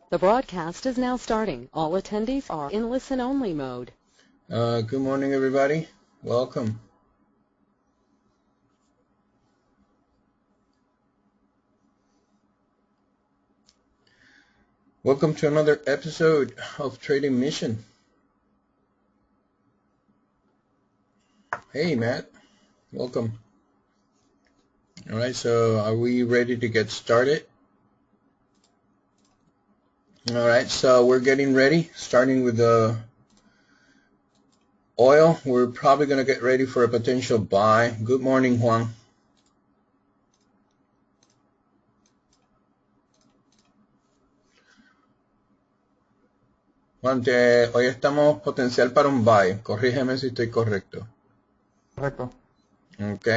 The broadcast is now starting. All attendees are in listen-only mode. Good morning, everybody. Welcome. Welcome to another episode of Trading Mission. Hey, Matt. Welcome. All right, so are we ready to get started? All right, so we're getting ready, starting with the oil. We're probably going to get ready for a potential buy. Good morning, Juan. Juan, hoy estamos potencial para un buy. Corrígeme si estoy correcto. Correcto. Ok.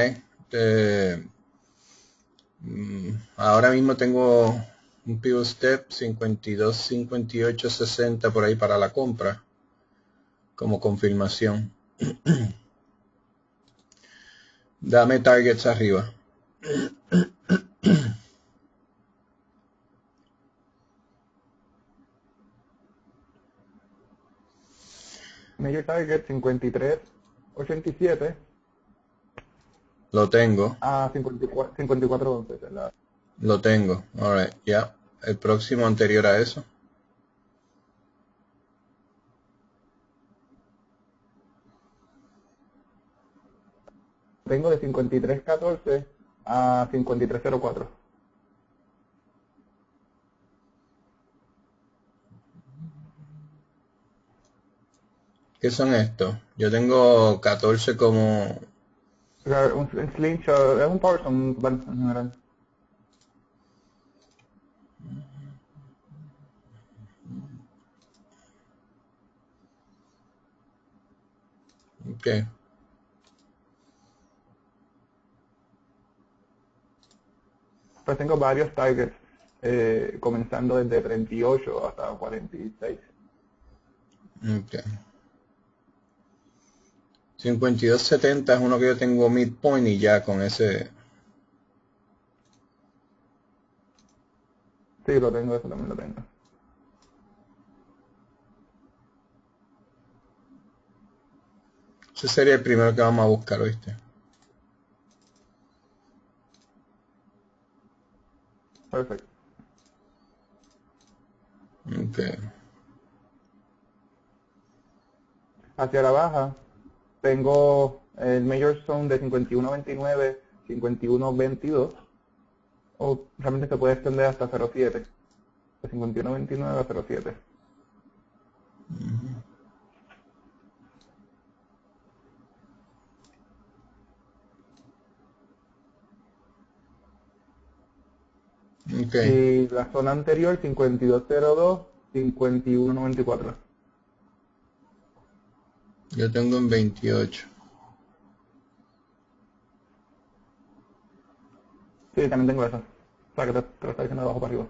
Ahora mismo tengo un pivot step 52, 58, 60 por ahí para la compra como confirmación. Dame targets arriba. Major target 53.87 Lo tengo. a 54.11. Lo tengo. Alright, ya. El próximo anterior a eso. Tengo de 53.14 a 53.04. ¿Qué son estos? Yo tengo 14 como... O sea, un slingshot, es un power en general. Ok. Pues tengo varios targets, comenzando desde 38 hasta 46. Ok. 52.70 es uno que yo tengo midpoint y ya con ese... Sí, lo tengo, eso también lo tengo. Ese sería el primero que vamos a buscar, ¿oíste? Perfecto. Ok. Hacia la baja, tengo el Major Zone de 51.29, 51.22. O realmente se puede extender hasta 0.7. De 51.29 a 0.7. Ok. Y la zona anterior, 52.02, 51.94. Yo tengo en 28. Sí, también tengo esa. O sea, que te lo está diciendo de abajo para arriba.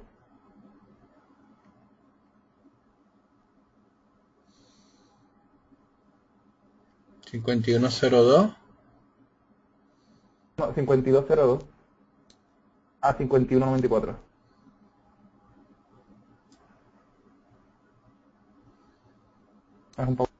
¿51.02? No, 52.02 a 51.94. Es un poco.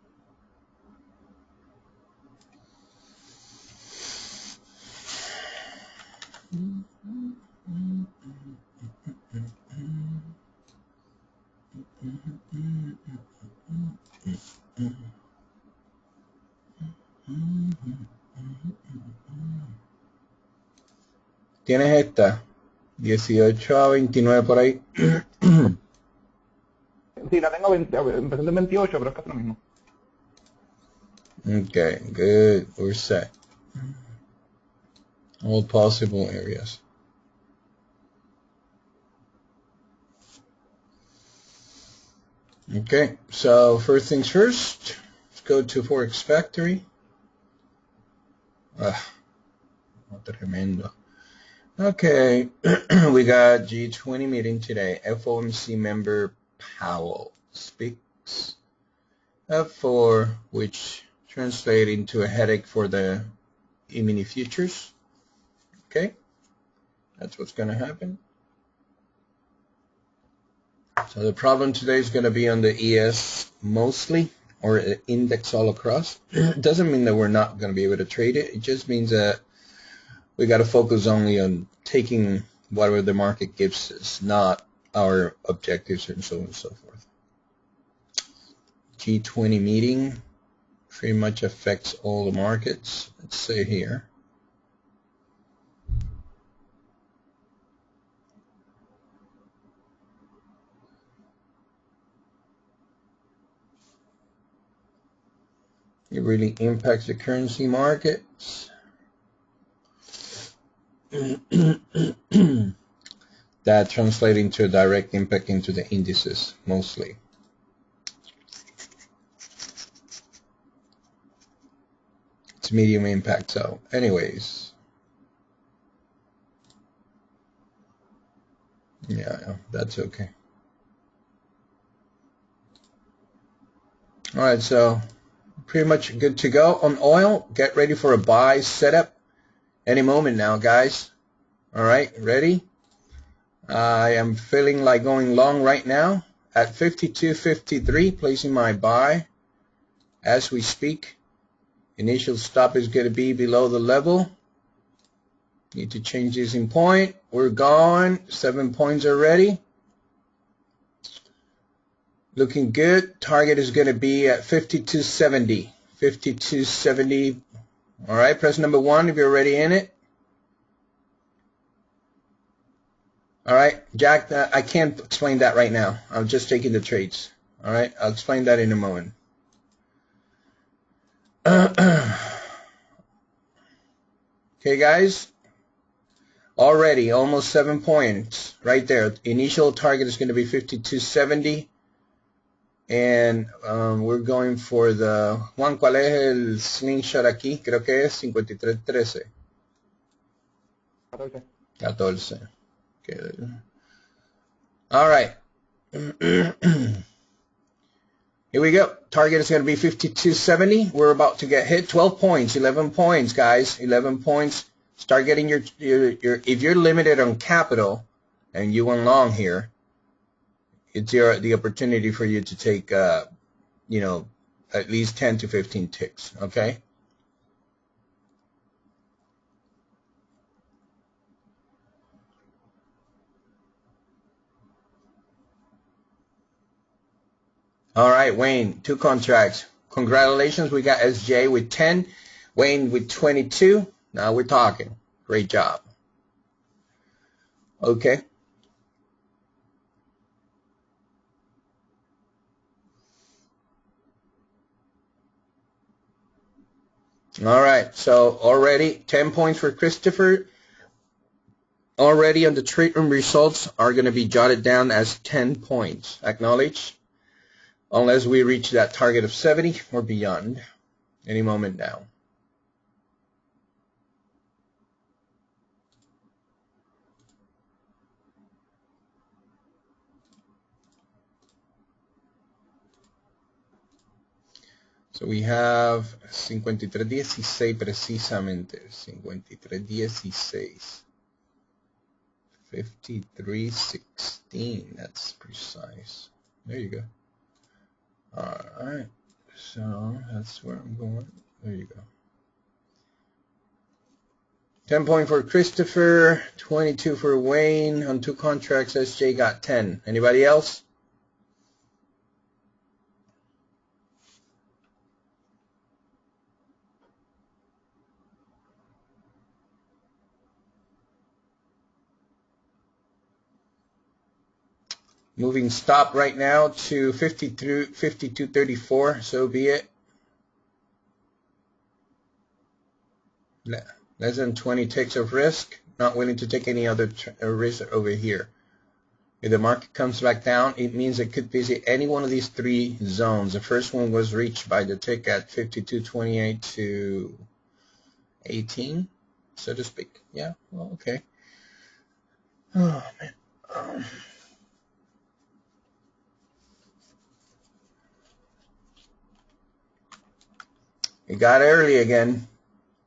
¿Tienes esta? 18 a 29 por ahí. Sí, la tengo empezando en 28, pero es casi lo mismo. Okay, good. We're set. All possible areas. Okay, so first things first, let's go to Forex Factory. Tremendo. Okay, we got G20 meeting today. FOMC member Powell speaks. F4, which translate into a headache for the E-mini futures. Okay, that's what's going to happen. So the problem today is going to be on the ES mostly, or index all across. It doesn't mean that we're not going to be able to trade it. It just means that we got to focus only on taking whatever the market gives us, not our objectives and so on and so forth. G20 meeting pretty much affects all the markets. Let's say here. It really impacts the currency markets. That translates into a direct impact into the indices mostly. It's medium impact. So anyways, yeah, that's okay. All right, so pretty much good to go on oil. Get ready for a buy setup any moment now, guys. All right, ready? I am feeling like going long right now at 52.53, placing my buy as we speak. Initial stop is going to be below the level. Need to change this in point. We're gone. 7 points already. Looking good. Target is going to be at 52.70. 52.70. All right, press number 1 if you're already in it. All right, Jack, I can't explain that right now. I'm just taking the trades. All right, I'll explain that in a moment. Okay, guys. Already almost 7 points right there. Initial target is going to be 52.70. And we're going for the... Juan, ¿cuál es el slingshot aquí? Creo que es 53.13. 14. Okay. All right. Here we go. Target is going to be 52.70. We're about to get hit. 12 points, 11 points, guys. 11 points. Start getting your if you're limited on capital and you went long here, it's the opportunity for you to take you know, at least 10 to 15 ticks, okay? All right, Wayne, 2 contracts. Congratulations, we got SJ with 10, Wayne with 22. Now we're talking. Great job. Okay. All right, so already 10 points for Christopher. Already on the trade room results are going to be jotted down as 10 points. Acknowledge. Unless we reach that target of 70 or beyond any moment now. So we have 53.16 precisamente. 53.16. 53.16. That's precise. There you go. All right, so that's where I'm going. There you go. 10 point for Christopher, 22 for Wayne. On 2 contracts, SJ got 10. Anybody else? Moving stop right now to 52.34, so be it. Less than 20 ticks of risk. Not willing to take any other risk over here. If the market comes back down, it means it could visit any one of these 3 zones. The first one was reached by the tick at 52.28 to 18, so to speak. Yeah, well, okay. Oh, man. We got early again.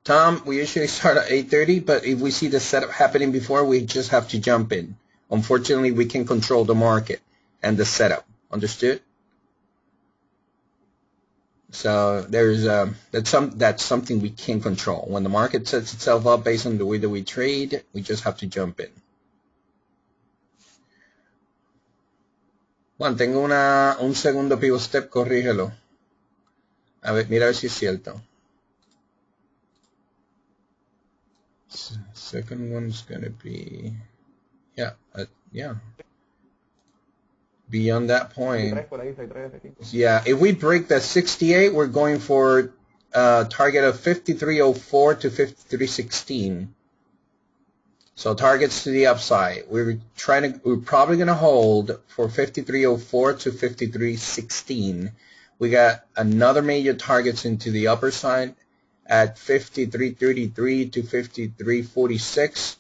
Tom, we usually start at 8:30, but if we see the setup happening before, we just have to jump in. Unfortunately, we can control the market. and the setup. Understood? So there's that's something we can control. When the market sets itself up based on the way that we trade, we just have to jump in. Juan, tengo un segundo pivot step, corrígelo. A ver, mira a ver si es cierto. Second one's gonna be, yeah. Beyond that point, yeah. If we break the 68, we're going for target of 5304 to 5316. So targets to the upside. We're probably gonna hold for 5304 to 5316. We got another major targets into the upper side at 5333 to 5346.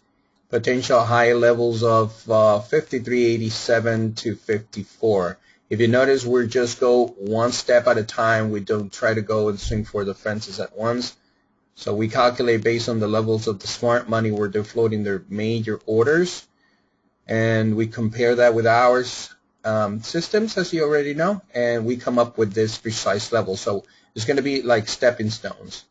Potential high levels of 5387 to 54. If you notice, we just go one step at a time. We don't try to go and swing for the fences at once. So we calculate based on the levels of the smart money where they're floating their major orders, and we compare that with our systems, as you already know, and we come up with this precise level. So it's going to be like stepping stones.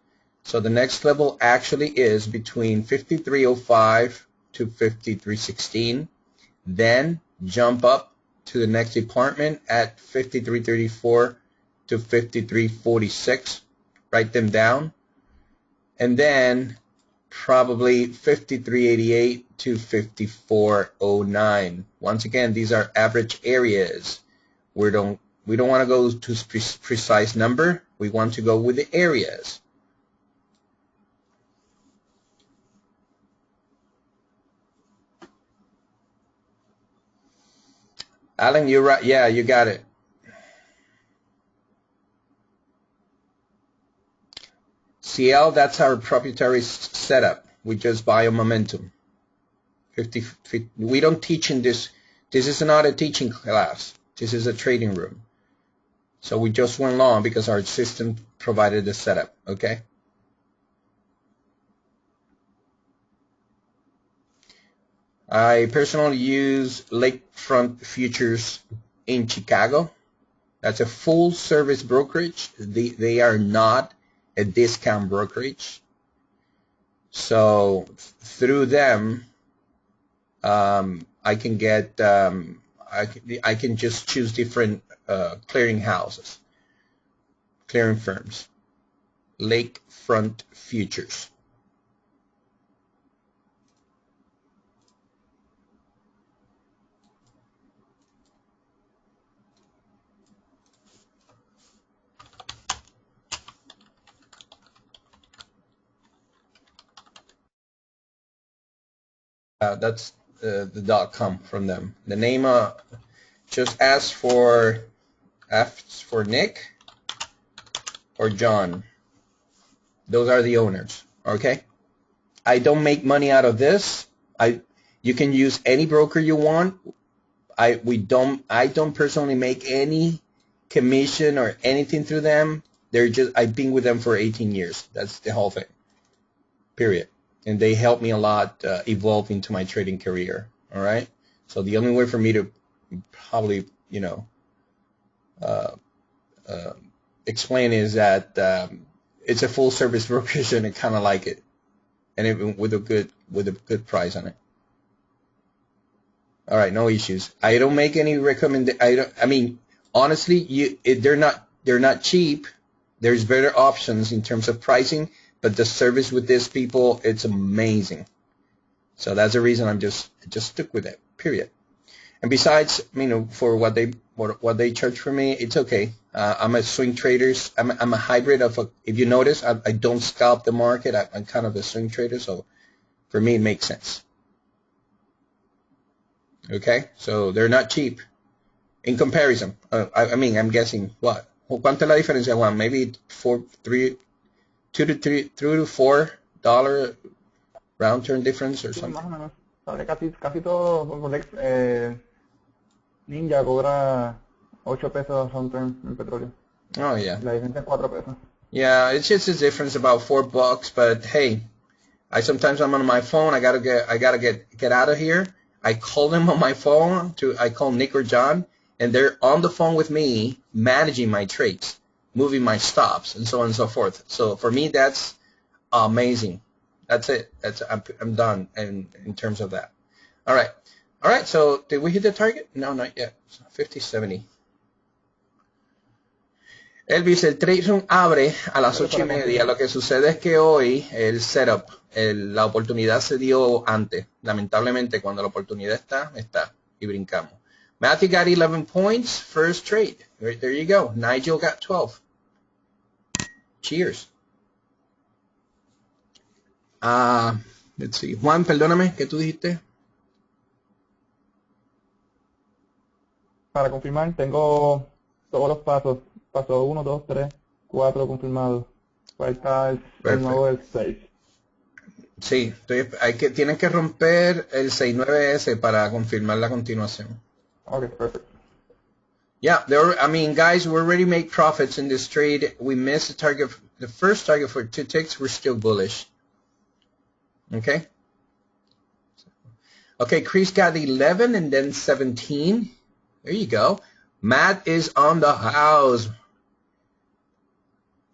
So the next level actually is between 5305 to 5316, then jump up to the next department at 5334 to 5346, write them down, and then probably 5388 to 5409. Once again, these are average areas. We don't want to go to precise number. We want to go with the areas. Alan, you're right. Yeah, you got it. CL, that's our proprietary setup. We just buy a momentum. 50, we don't teach in this. This is not a teaching class. This is a trading room. So we just went long because our system provided the setup. Okay. I personally use Lakefront Futures in Chicago. That's a full service brokerage. They are not a discount brokerage. So through them, I can get, I can just choose different clearing houses, clearing firms. Lakefront Futures. That's the .com from them. The name just ask for Nick or John. Those are the owners. Okay. I don't make money out of this. You can use any broker you want. I don't personally make any commission or anything through them. I've been with them for 18 years. That's the whole thing. Period. And they helped me a lot evolve into my trading career. All right. So the only way for me to probably, explain is that it's a full service brokerage and I kind of like it, and even with a good price on it. All right, no issues. I don't make any I mean, honestly, they're not cheap. There's better options in terms of pricing. But the service with these people, it's amazing. So that's the reason I'm just stuck with it. Period. And besides, for what they charge for me, it's okay. I'm a swing trader. I'm a hybrid of if you notice, I don't scalp the market. I'm kind of a swing trader. So for me, it makes sense. Okay. So they're not cheap in comparison. I'm guessing what? ¿Cuánto es la diferencia, Juan? Maybe $2 to $4 round turn difference or something. Más o menos. Sabe, casi todo Ninja cobra 8 pesos round turn en petróleo. Oh yeah. La diferencia es 4 pesos. Yeah, it's just a difference about $4, but hey, sometimes I'm on my phone. I gotta get out of here. I call them on my phone. I call Nick or John, and they're on the phone with me managing my trades, moving my stops, and so on and so forth. So for me, that's amazing. That's it. I'm done in terms of that. All right. All right, so did we hit the target? No, not yet. 50-70. Elvis, el trade room abre a las 8:30. Lo que sucede es que hoy el setup, la oportunidad se dio antes. Lamentablemente, cuando la oportunidad está, y brincamos. Matthew got 11 points, first trade. Right, there you go. Nigel got 12. Cheers. Let's see. Juan, perdóname, ¿qué tú dijiste? Para confirmar, tengo todos los pasos. Paso 1, 2, 3, 4 confirmados. Falta el nuevo del 6. Sí, tienen que romper el 6-9S para confirmar la continuación. Okay, perfect. Yeah, I mean, guys, we already made profits in this trade. We missed the target, the first target for 2 ticks. We're still bullish. Okay. Okay, Chris got 11 and then 17. There you go. Matt is on the house.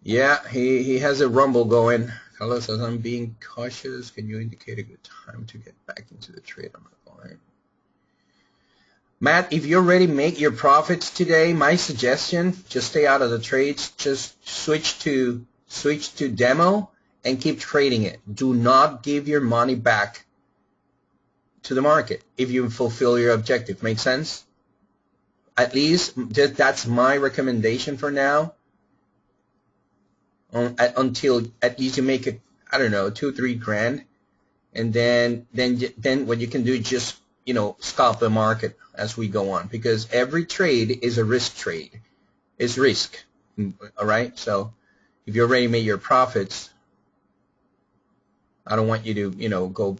Yeah, he has a rumble going. Carlos says, I'm being cautious. Can you indicate a good time to get back into the trade? I'm not going. Matt, if you already make your profits today, my suggestion, just stay out of the trades. Just switch to demo and keep trading it. Do not give your money back to the market if you fulfill your objective. Make sense? At least that's my recommendation for now. Until at least you make it, I don't know, 2-3 grand, and then what you can do is just, you know, stop the market as we go on, because every trade is a risk trade. It's risk, all right? So if you already made your profits, I don't want you to, you know, go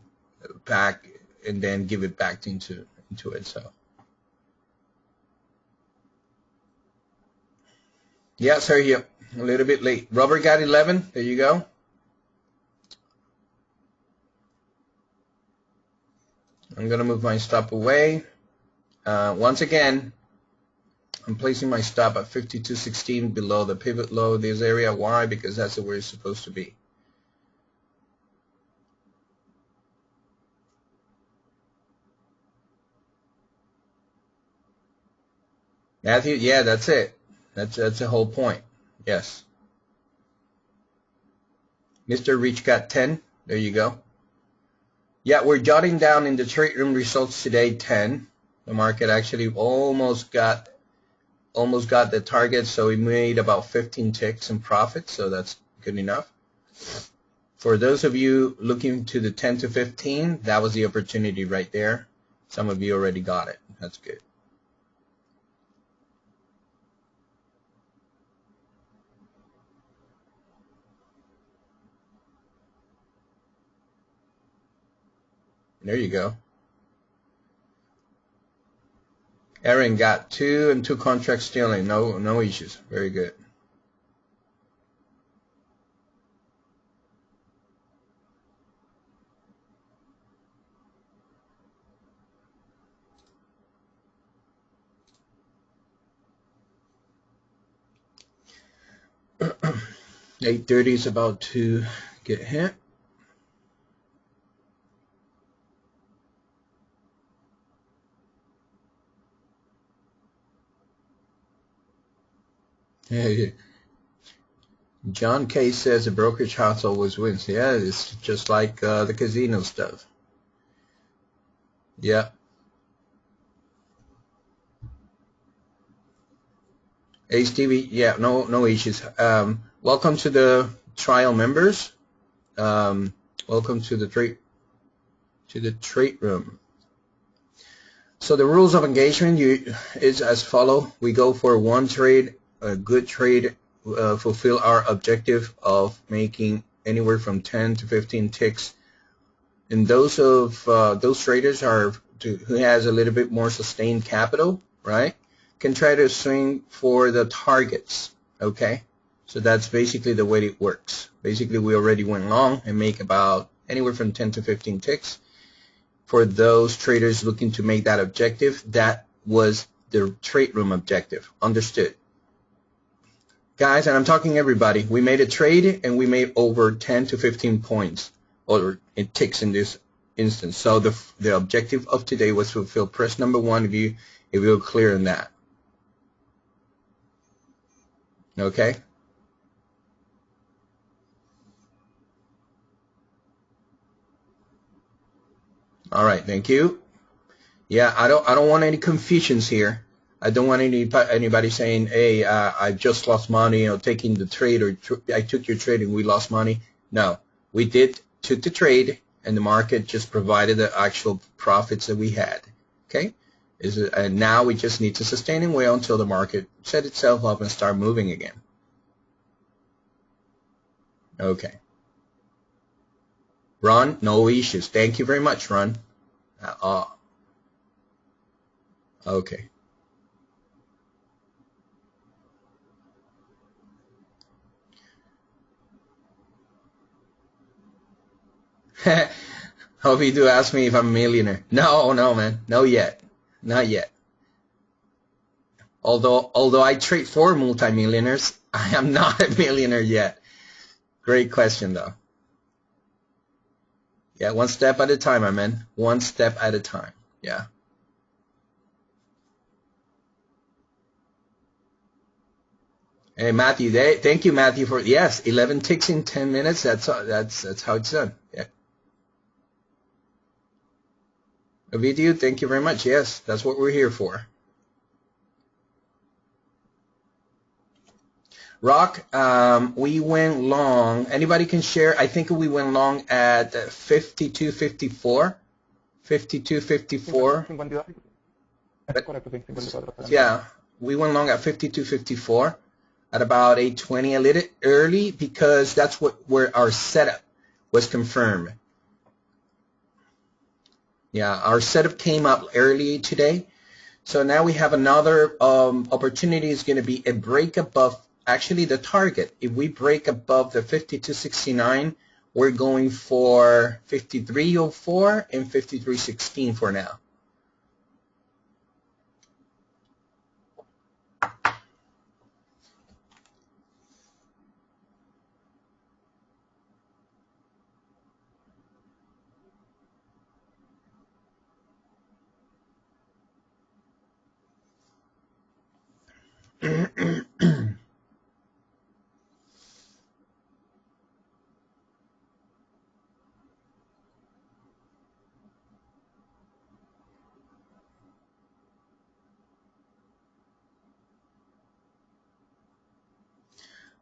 back and then give it back into it. So yeah, Sergio. A little bit late. Robert got 11. There you go. I'm going to move my stop away. Once again, I'm placing my stop at 52.16 below the pivot low, this area. Why? Because that's where it's supposed to be. Matthew, yeah, that's it. That's the whole point. Yes. Mr. Rich got 10. There you go. Yeah, we're jotting down in the trade room results today 10. The market actually almost got the target, so we made about 15 ticks in profit, so that's good enough. For those of you looking to the 10 to 15, that was the opportunity right there. Some of you already got it. That's good. There you go. Aaron got 2 and 2 contracts stealing. No issues. Very good. $8.30 is about to get hit. Hey, John K says the brokerage house always wins. Yeah, it's just like the casino stuff. Yeah. Hey, Stevie. Yeah, no issues. Welcome to the trial members. Welcome to the trade room. So the rules of engagement is as follow. We go for one trade, a good trade, fulfill our objective of making anywhere from 10 to 15 ticks. And those traders who has a little bit more sustained capital, right, can try to swing for the targets. Okay, so that's basically the way it works. Basically, we already went long and make about anywhere from 10 to 15 ticks. For those traders looking to make that objective, that was the trade room objective. Understood? Guys, and I'm talking everybody, we made a trade and we made over 10 to 15 points, or it ticks in this instance. So the objective of today was to fulfill press number 1 if you're clear on that. Okay? All right, thank you. Yeah, I don't want any confusions here. I don't want anybody saying, hey, I just lost money, taking the trade, or I took your trade and we lost money. No, we took the trade and the market just provided the actual profits that we had. Okay? And now we just need to sustain and wait until the market set itself up and start moving again. Okay. Ron, no issues. Thank you very much, Ron. Okay. Hope you do ask me if I'm a millionaire. No, man. No yet. Not yet. Although I trade for multimillionaires, I am not a millionaire yet. Great question, though. Yeah, one step at a time, my man. One step at a time. Yeah. Hey, Matthew. Thank you, Matthew, for yes, 11 ticks in 10 minutes. That's how it's done. Yeah. Ovidio, thank you very much. Yes, that's what we're here for. Rock, we went long. Anybody can share? I think we went long at 52.54. 52.54. Yeah, we went long at 52.54 at about 8:20, a little early because that's where our setup was confirmed. Yeah, our setup came up early today. So now we have another opportunity. Is going to be a break above, actually the target. If we break above the 52.69, we're going for 53.04 and 53.16 for now.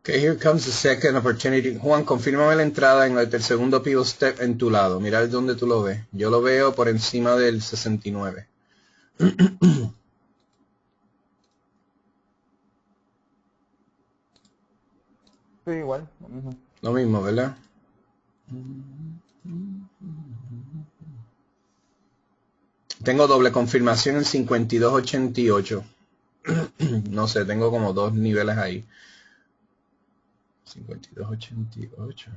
Okay, here comes the second opportunity. Juan, confírmame la entrada en el segundo pivot step en tu lado. Mira dónde tú lo ves. Yo lo veo por encima del 69. Sí, igual. Lo mismo. Lo mismo, ¿verdad? Tengo doble confirmación en 52.88. No sé, tengo como dos niveles ahí. 52.88.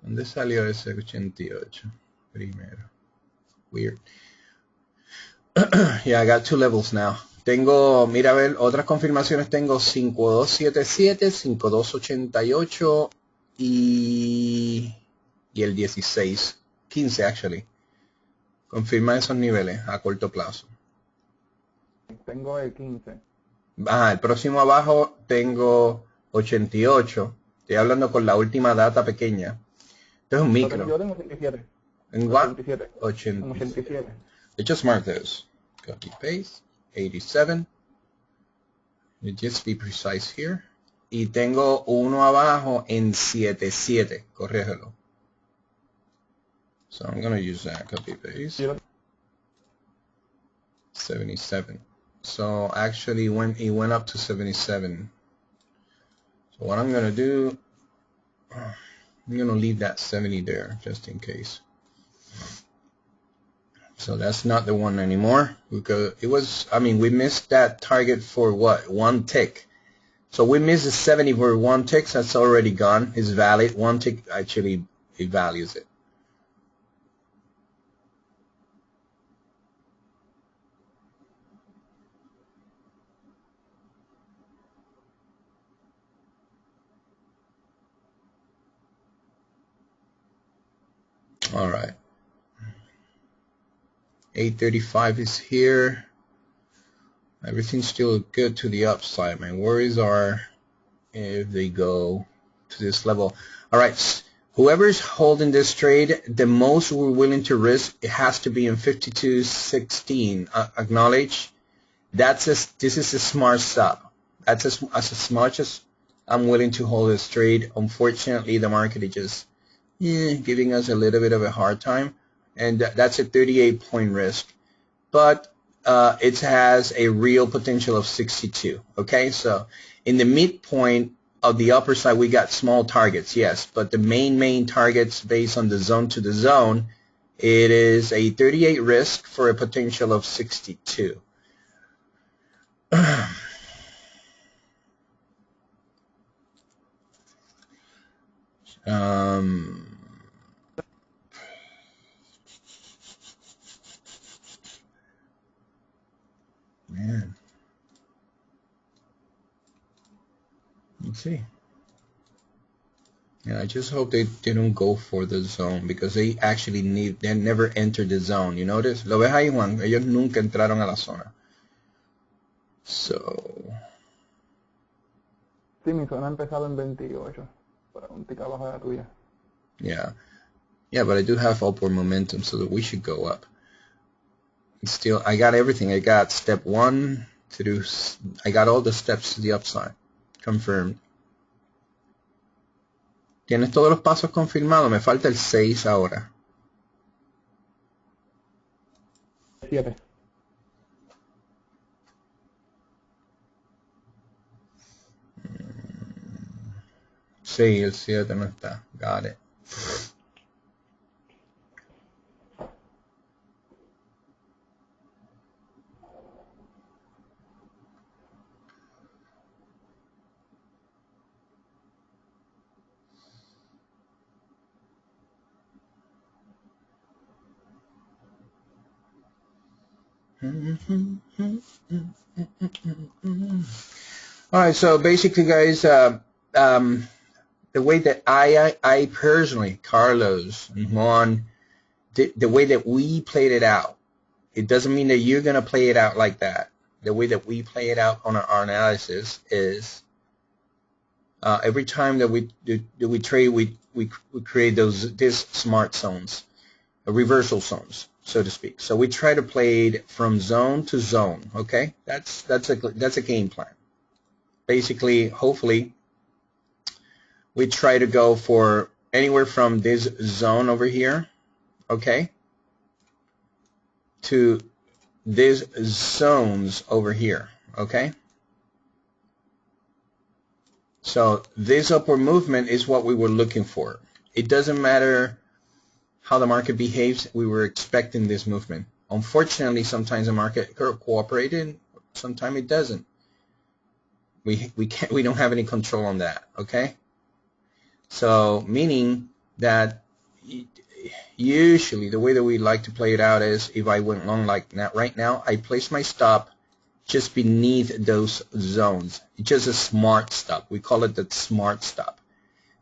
¿Dónde salió ese 88? Primero. Weird. Yeah, I got two levels now. Tengo, mira a ver, otras confirmaciones tengo 5277, 5288 y el 16. 15 actually. Confirma esos niveles a corto plazo. Tengo el 15. Ajá, el próximo abajo tengo 88. Estoy hablando con la última data pequeña. Esto es un micro. Yo tengo 87. ¿En what? 87. 87. I just mark those. Copy paste. 87. You just be precise here. Y tengo uno abajo en 77. Corrígelo. So I'm going to use that. Copy paste. 77. So actually it went up to 77. So what I'm going to do, I'm going to leave that 70 there just in case. So that's not the one anymore because it was, I mean, we missed that target for what? One tick. So we missed the 70 for one tick. So that's already gone. It's valid. One tick actually, it values it. All right. 835 is here. Everything's still good to the upside. My worries are if they go to this level. All right. Whoever's holding this trade, the most we're willing to risk, it has to be in 52.16. Acknowledge. This is a smart stop. That's as much as I'm willing to hold this trade. Unfortunately, the market is just giving us a little bit of a hard time, and that's a 38-point risk. But it has a real potential of 62. Okay, so in the midpoint of the upper side, we got small targets, yes, but the main targets based on the zone to the zone, it is a 38 risk for a potential of 62. Man, let's see. Yeah, I just hope they don't go for the zone because they never entered the zone. You notice? Lo ves ahí, Juan? Ellos nunca entraron a la zona. So. Sí, mi zona ha empezado en 28, para un tic abajo de la tuya. Yeah, but I do have upward momentum, so that we should go up. Still, I got everything. I got step 1 to do. I got all the steps to the upside. Confirmed. Tienes todos los pasos confirmados. Me falta el 6 ahora. 7. Sí, el 7 no está. Got it. All right, so basically, guys, the way that I personally, Carlos and Juan, the way that we played it out, it doesn't mean that you're going to play it out like that. The way that we play it out on our analysis is every time that we trade, we create these smart zones, reversal zones, so to speak. So we try to play it from zone to zone. Okay, that's a game plan. Basically, hopefully, we try to go for anywhere from this zone over here, okay, to these zones over here, okay? So this upward movement is what we were looking for. It doesn't matter how the market behaves, we were expecting this movement. Unfortunately, sometimes the market cooperated, sometimes it doesn't. We don't have any control on that, okay? So meaning that usually the way that we like to play it out is if I went long like that right now, I place my stop just beneath those zones. It's just a smart stop. We call it the smart stop.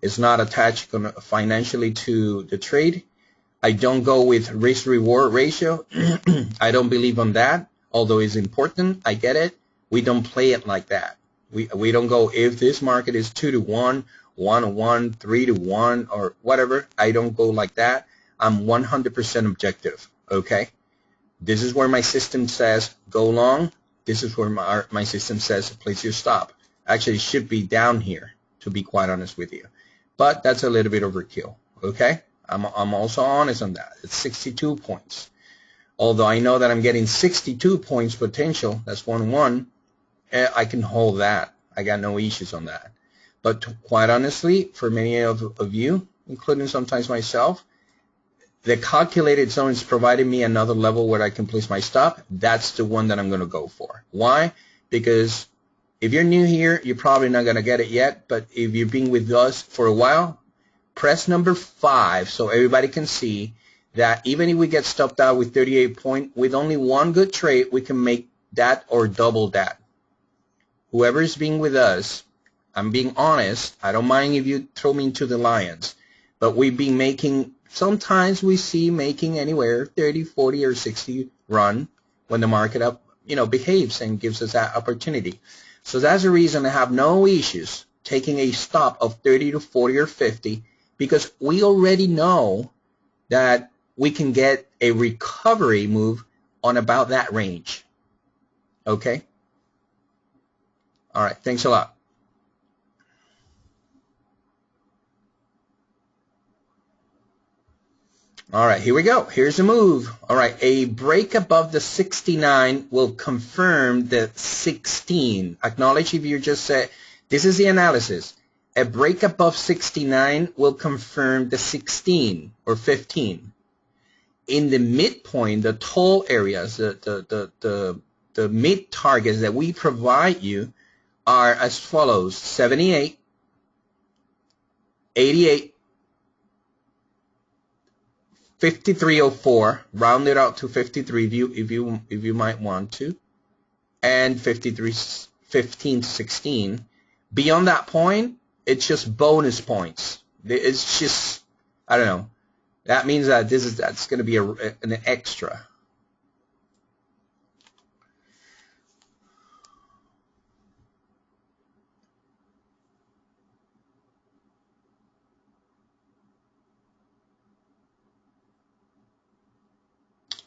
It's not attached financially to the trade. I don't go with risk-reward ratio. I don't believe on that, although it's important. I get it. We don't play it like that. We don't go if this market is 2 to 1, 1 to 1, 3 to 1, or whatever. I don't go like that. I'm 100% objective, okay? This is where my system says go long. This is where my system says place your stop. Actually, it should be down here, to be quite honest with you. But that's a little bit overkill, okay? I'm also honest on that. It's 62 points. Although I know that I'm getting 62 points potential, that's 1-1, I can hold that. I got no issues on that. But quite honestly, for many of you, including sometimes myself, the calculated zone is providing me another level where I can place my stop. That's the one that I'm going to go for. Why? Because if you're new here, you're probably not going to get it yet. But if you've been with us for a while, press number 5 so everybody can see that even if we get stopped out with 38 points, with only one good trade, we can make that or double that. Whoever is being with us, I'm being honest. I don't mind if you throw me into the lions. But we've been making sometimes we see making anywhere 30, 40, or 60 run when the market up, behaves and gives us that opportunity. So that's the reason I have no issues taking a stop of 30 to 40 or 50, because we already know that we can get a recovery move on about that range. Okay? All right, thanks a lot. All right, here we go. Here's the move. All right, a break above the 69 will confirm the 16. Acknowledge if you just said, this is the analysis. A break above 69 will confirm the 16 or 15. In the midpoint, the tall areas, the mid targets that we provide you are as follows: 78, 88, 5304, round it out to 53 if you might want to, and 53, 15 to 16. Beyond that point, it's just bonus points. It's just, I don't know. That means that that's going to be an extra.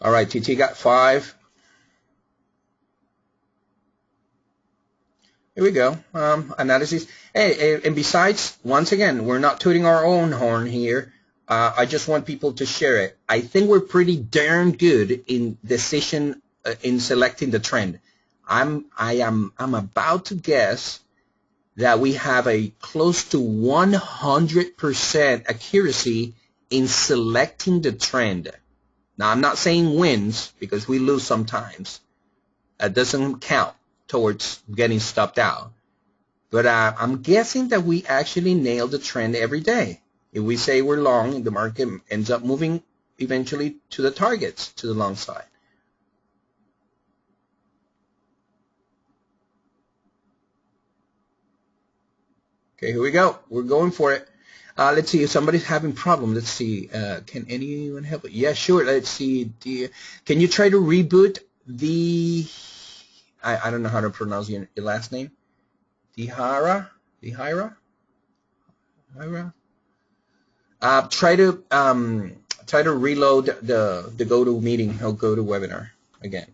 All right, TT got 5. Here we go. Analysis. Hey, and besides, once again, we're not tooting our own horn here. I just want people to share it. I think we're pretty darn good in decision in selecting the trend. I'm about to guess that we have a close to 100% accuracy in selecting the trend. Now, I'm not saying wins, because we lose sometimes. That doesn't count towards getting stopped out. But I'm guessing that we actually nail the trend every day. If we say we're long, the market ends up moving eventually to the targets, to the long side. Okay, here we go. We're going for it. Let's see if somebody's having problems. Let's see. Can anyone help? Yeah, sure. Let's see. Can you try to reboot the... I don't know how to pronounce your last name. Dihara? Try to reload the GoToMeeting or GoToWebinar again.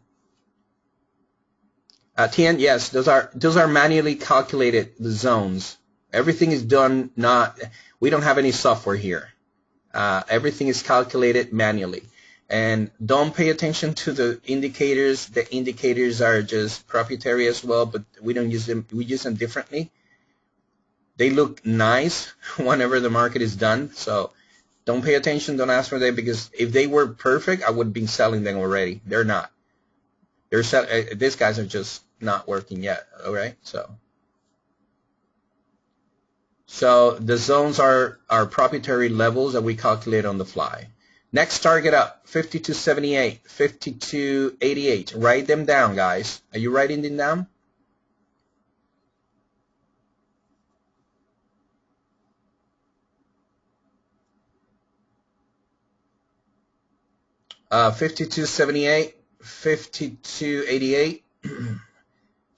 Tian, yes, those are manually calculated zones. Everything is done we don't have any software here. Everything is calculated manually. And don't pay attention to the indicators. The indicators are just proprietary as well, but we don't use them. We use them differently. They look nice whenever the market is done. So don't pay attention. Don't ask for them, because if they were perfect, I would have been selling them already. They're not. These guys are just not working yet. All right. So the zones are proprietary levels that we calculate on the fly. Next target up, 52.78, 52.88. Write them down, guys. Are you writing them down? Uh, 52.78, 52.88,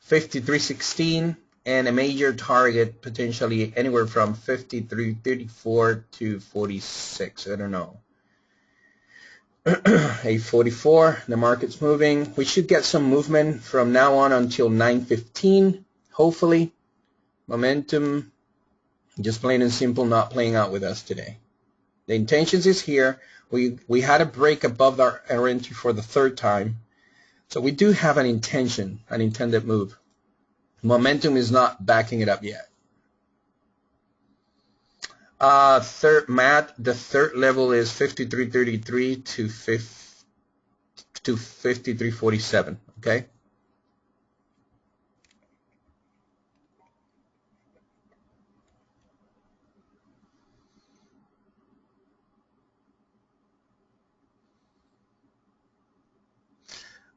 53.16, and a major target potentially anywhere from 53.34 to 46. I don't know. 844, the market's moving. We should get some movement from now on until 9:15, hopefully. Momentum, just plain and simple, not playing out with us today. The intentions is here. We had a break above our entry for the 3rd time. So we do have an intention, an intended move. Momentum is not backing it up yet. Matt, the 3rd level is 53.33 to 53.47, okay?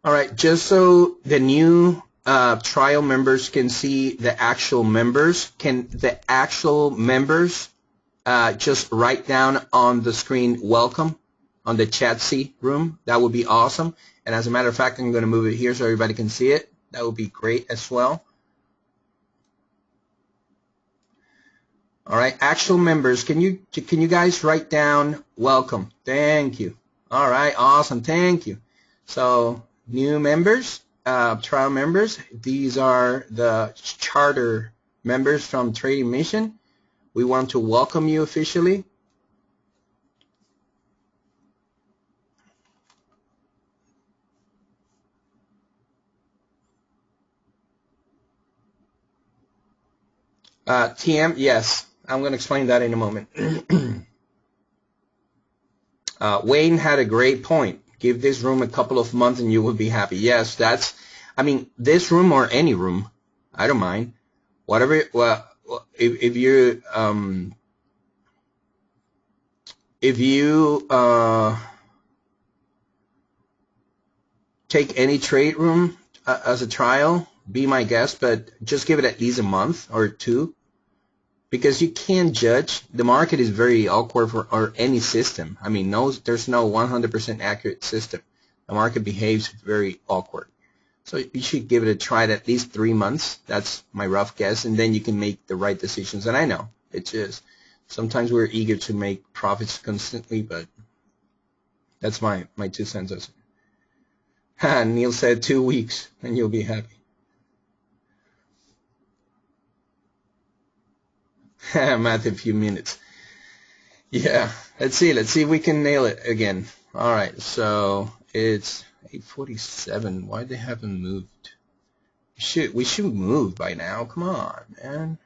All right, just so the new trial members can see the actual members, can the actual members just write down on the screen welcome on the chat room. That would be awesome. And as a matter of fact, I'm going to move it here so everybody can see it. That would be great as well. All right, actual members, can you guys write down welcome? Thank you. All right, awesome. Thank you. So new members, trial members, these are the charter members from Trading Mission. We want to welcome you officially. TM, yes, I'm going to explain that in a moment. Wayne had a great point. Give this room a couple of months and you will be happy. Yes, I mean, this room or any room, I don't mind. Whatever, well, if you take any trade room as a trial, be my guest, but just give it at least a month or two, because you can't judge. The market is very awkward for any system. I mean, there's no 100% accurate system. The market behaves very awkward. So you should give it a try at least 3 months. That's my rough guess, and then you can make the right decisions. And I know it's just sometimes we're eager to make profits constantly, but that's my 2 cents. Neil said 2 weeks, and you'll be happy. Math, a few minutes. Yeah, let's see if we can nail it again. All right, so it's 8:47. Why they haven't moved? We should move by now. Come on, man.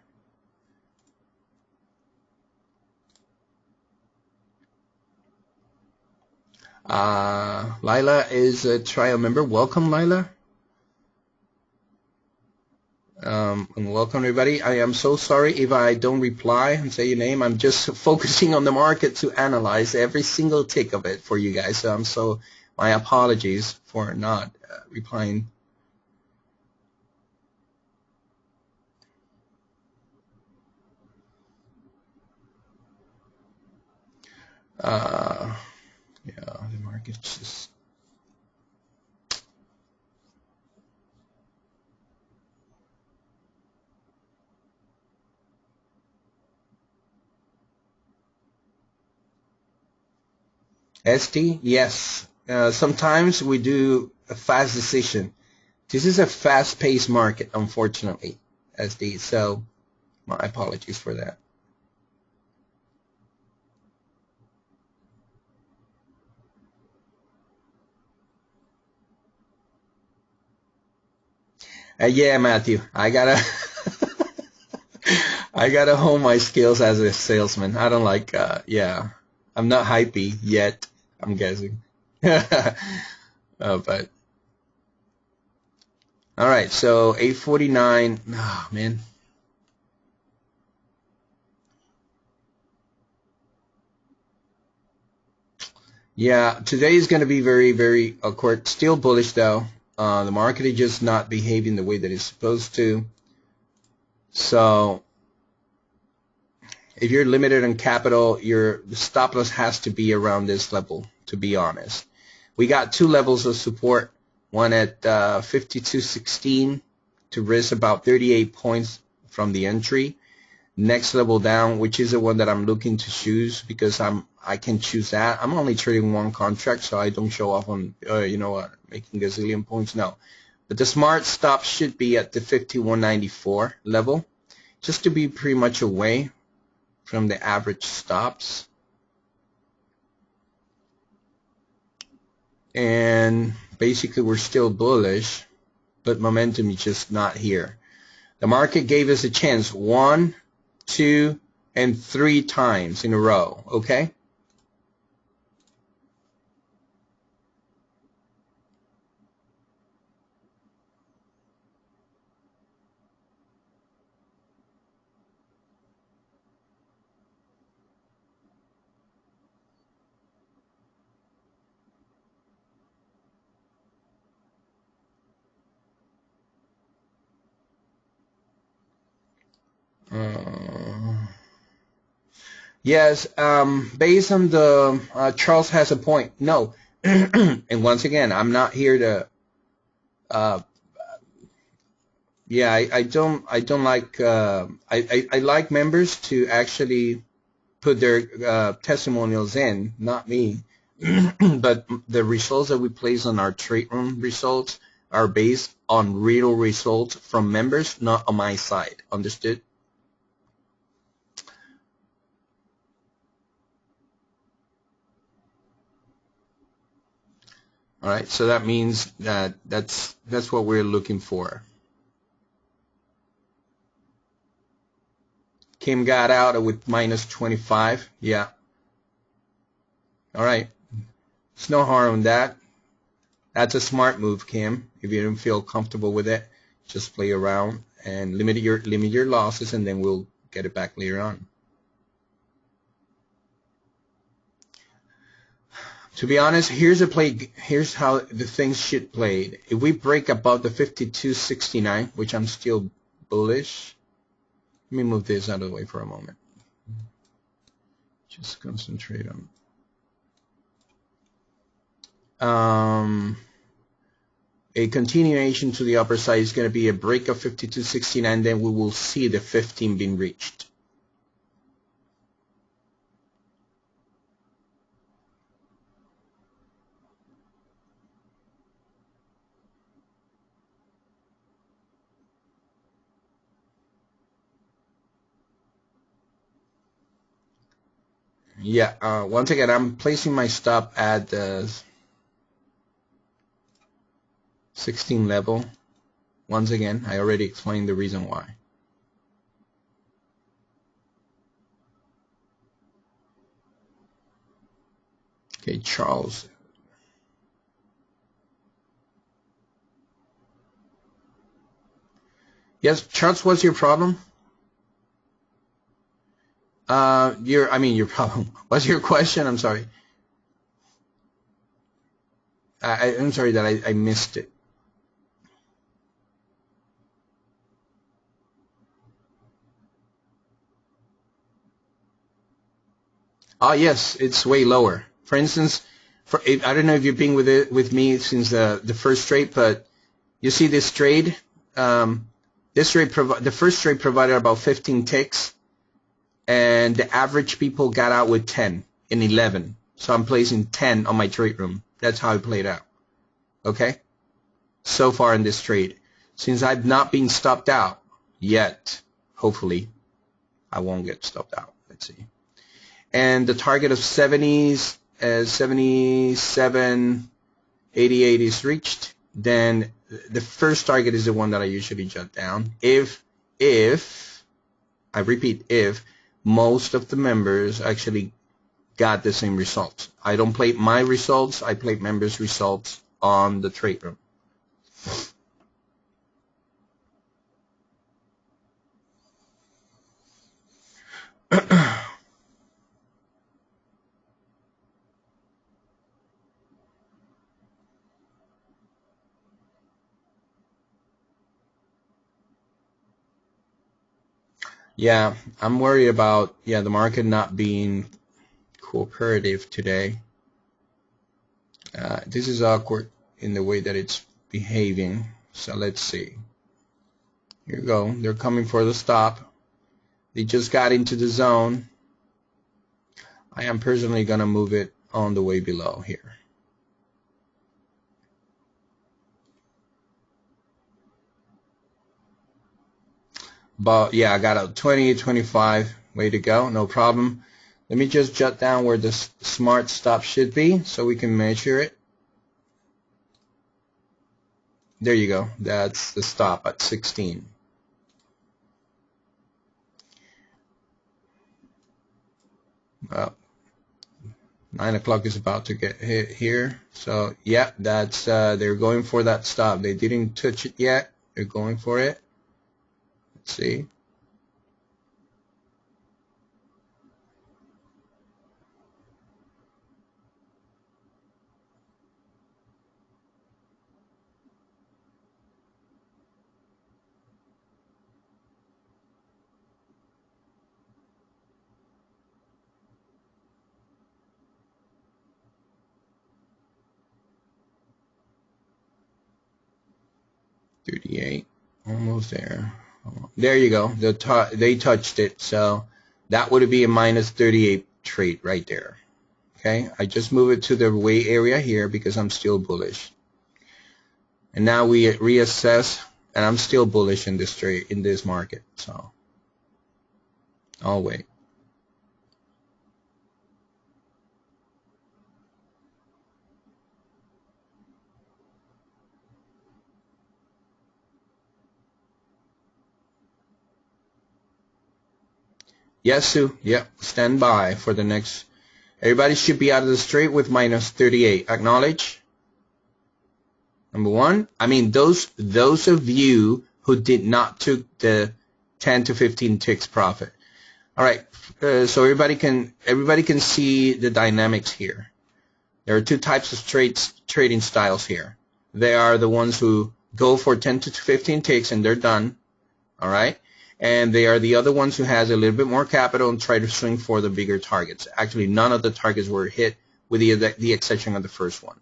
Lila is a trial member. Welcome, Lila. And welcome, everybody. I am so sorry if I don't reply and say your name. I'm just focusing on the market to analyze every single tick of it for you guys. So my apologies for not replying. Yeah, the market's just. SD, yes. Sometimes we do a fast decision. This is a fast-paced market, unfortunately, SD. So my apologies for that. Yeah, Matthew, I gotta hone my skills as a salesman. I don't like, yeah, I'm not hypey yet, I'm guessing. But all right, so 8:49. Oh, man. Yeah, today is going to be very, very awkward. Still bullish though. The market is just not behaving the way that it's supposed to. So if you're limited on capital, your stop loss has to be around this level, to be honest. We got 2 levels of support, one at 52.16 to risk about 38 points from the entry. Next level down, which is the one that I'm looking to choose because I can choose that. I'm only trading 1 contract, so I don't show off on, you know what, making gazillion points. No. But the smart stop should be at the 51.94 level, just to be pretty much away from the average stops. And basically we're still bullish, but momentum is just not here. The market gave us a chance 1, 2, and 3 times in a row, okay? Yes, based on the Charles has a point. No, and once again, I'm not here to. Uh, yeah, I don't like. I like members to actually put their testimonials in, not me. But the results that we place on our trade room results are based on real results from members, not on my side. Understood? All right, so that means that that's what we're looking for. Kim got out with minus 25. Yeah. All right. There's no harm in that. That's a smart move, Kim. If you don't feel comfortable with it, just play around and limit your losses, and then we'll get it back later on. To be honest, here's how the things should play. If we break above the 52.69, which I'm still bullish, let me move this out of the way for a moment. Just concentrate on a continuation to the upper side is going to be a break of 52.69, then we will see the 15 being reached. Yeah, once again, I'm placing my stop at the 16 level. Once again, I already explained the reason why. Okay, Charles. Yes, Charles, what's your problem? Your problem. What's your question? I'm sorry. I'm sorry that I missed it. Oh, yes, it's way lower. For instance, I don't know if you've been with me since the first trade, but you see this trade. The first trade provided about 15 ticks, and the average people got out with 10 and 11. So I'm placing 10 on my trade room. That's how it played out. Okay? So far in this trade. Since I've not been stopped out yet, hopefully I won't get stopped out. Let's see. And the target of 70s, 77, 88 is reached. Then the first target is the one that I usually jot down. If I repeat, if most of the members actually got the same results. I don't play my results, I play members' results on the trade room. Yeah, I'm worried about the market not being cooperative today. This is awkward in the way that it's behaving. So let's see. Here we go. They're coming for the stop. They just got into the zone. I am personally going to move it on the way below here. But yeah, I got a 20, 25. Way to go. No problem. Let me just jot down where the smart stop should be so we can measure it. There you go. That's the stop at 16. Well, 9 o'clock is about to get hit here. So yeah, that's they're going for that stop. They didn't touch it yet. They're going for it. Let's see. 38, almost there. There you go. They touched it, so that would be a minus 38 trade right there. Okay, I just move it to the way area here because I'm still bullish. And now we reassess, and I'm still bullish in this trade, in this market. So I'll wait. Yes, Sue. Yep. Stand by for the next. Everybody should be out of the straight with minus 38. Acknowledge. Number one. I mean, those of you who did not took the 10 to 15 ticks profit. All right. So everybody can see the dynamics here. There are two types of trading styles here. They are the ones who go for 10 to 15 ticks and they're done. All right. And they are the other ones who has a little bit more capital and try to swing for the bigger targets. Actually, none of the targets were hit with the exception of the first one.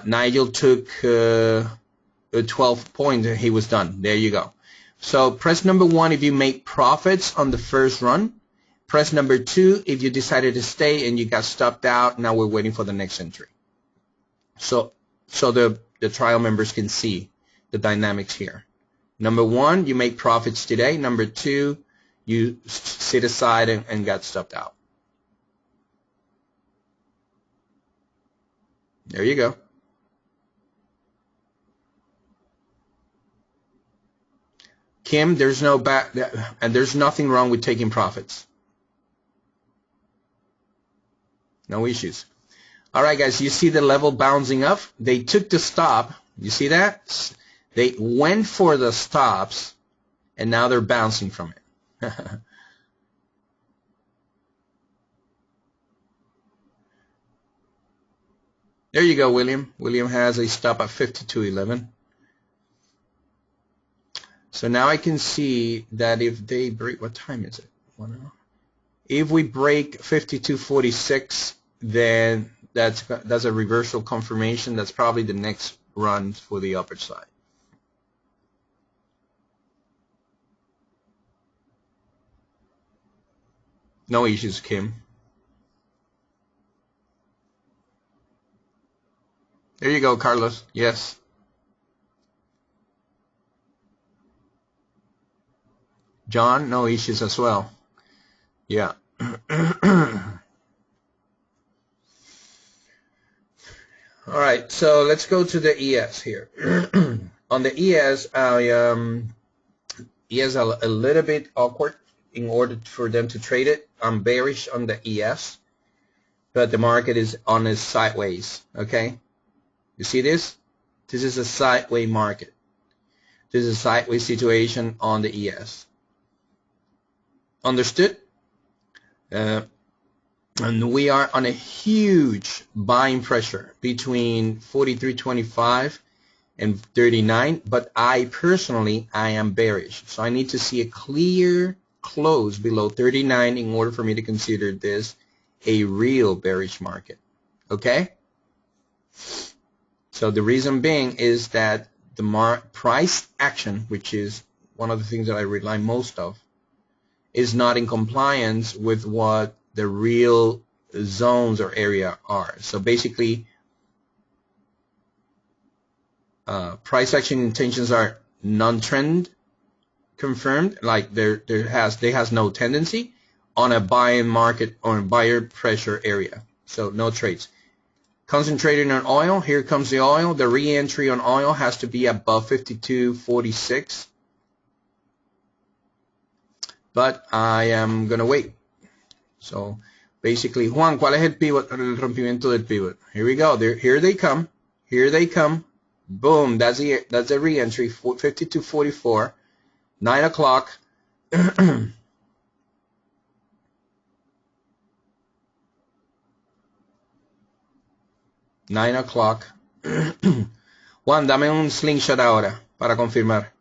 Nigel took 12 points and he was done. There you go. So press number 1 if you make profits on the first run. Press number 2 if you decided to stay and you got stopped out. Now we're waiting for the next entry. So the trial members can see the dynamics here. Number 1, you make profits today. Number 2, you sit aside and got stopped out. There you go. Kim, there's no and there's nothing wrong with taking profits. No issues. All right, guys, you see the level bouncing up? They took the stop. You see that? They went for the stops, and now they're bouncing from it. There you go, William. William has a stop at 52.11. So now I can see that if they break, what time is it? If we break 52.46, then that's a reversal confirmation. That's probably the next run for the upper side. No issues, Kim. There you go, Carlos. Yes. John, no issues as well. Yeah. All right, so let's go to the ES here. On the ES, ES a little bit awkward in order for them to trade it. I'm bearish on the ES, but the market is on a sideways, okay? You see this? This is a sideways market. This is a sideways situation on the ES. Understood? And we are on a huge buying pressure between 43.25 and 39, but I personally am bearish. So I need to see a clear close below 39 in order for me to consider this a real bearish market. Okay? So the reason being is that the price action, which is one of the things that I rely most of, is not in compliance with what the real zones or area are. So basically, price action intentions are non-trend confirmed, like they has no tendency on a buying market or a buyer pressure area. So no trades. Concentrating on oil, here comes the oil. The re-entry on oil has to be above 52.46. But I am going to wait. So basically, Juan, ¿cuál es el pivot, el rompimiento del pivot? Here we go. Here they come. Here they come. Boom. That's the re-entry. 52.44. 9 o'clock. 9 o'clock. Juan, dame un slingshot ahora para confirmar.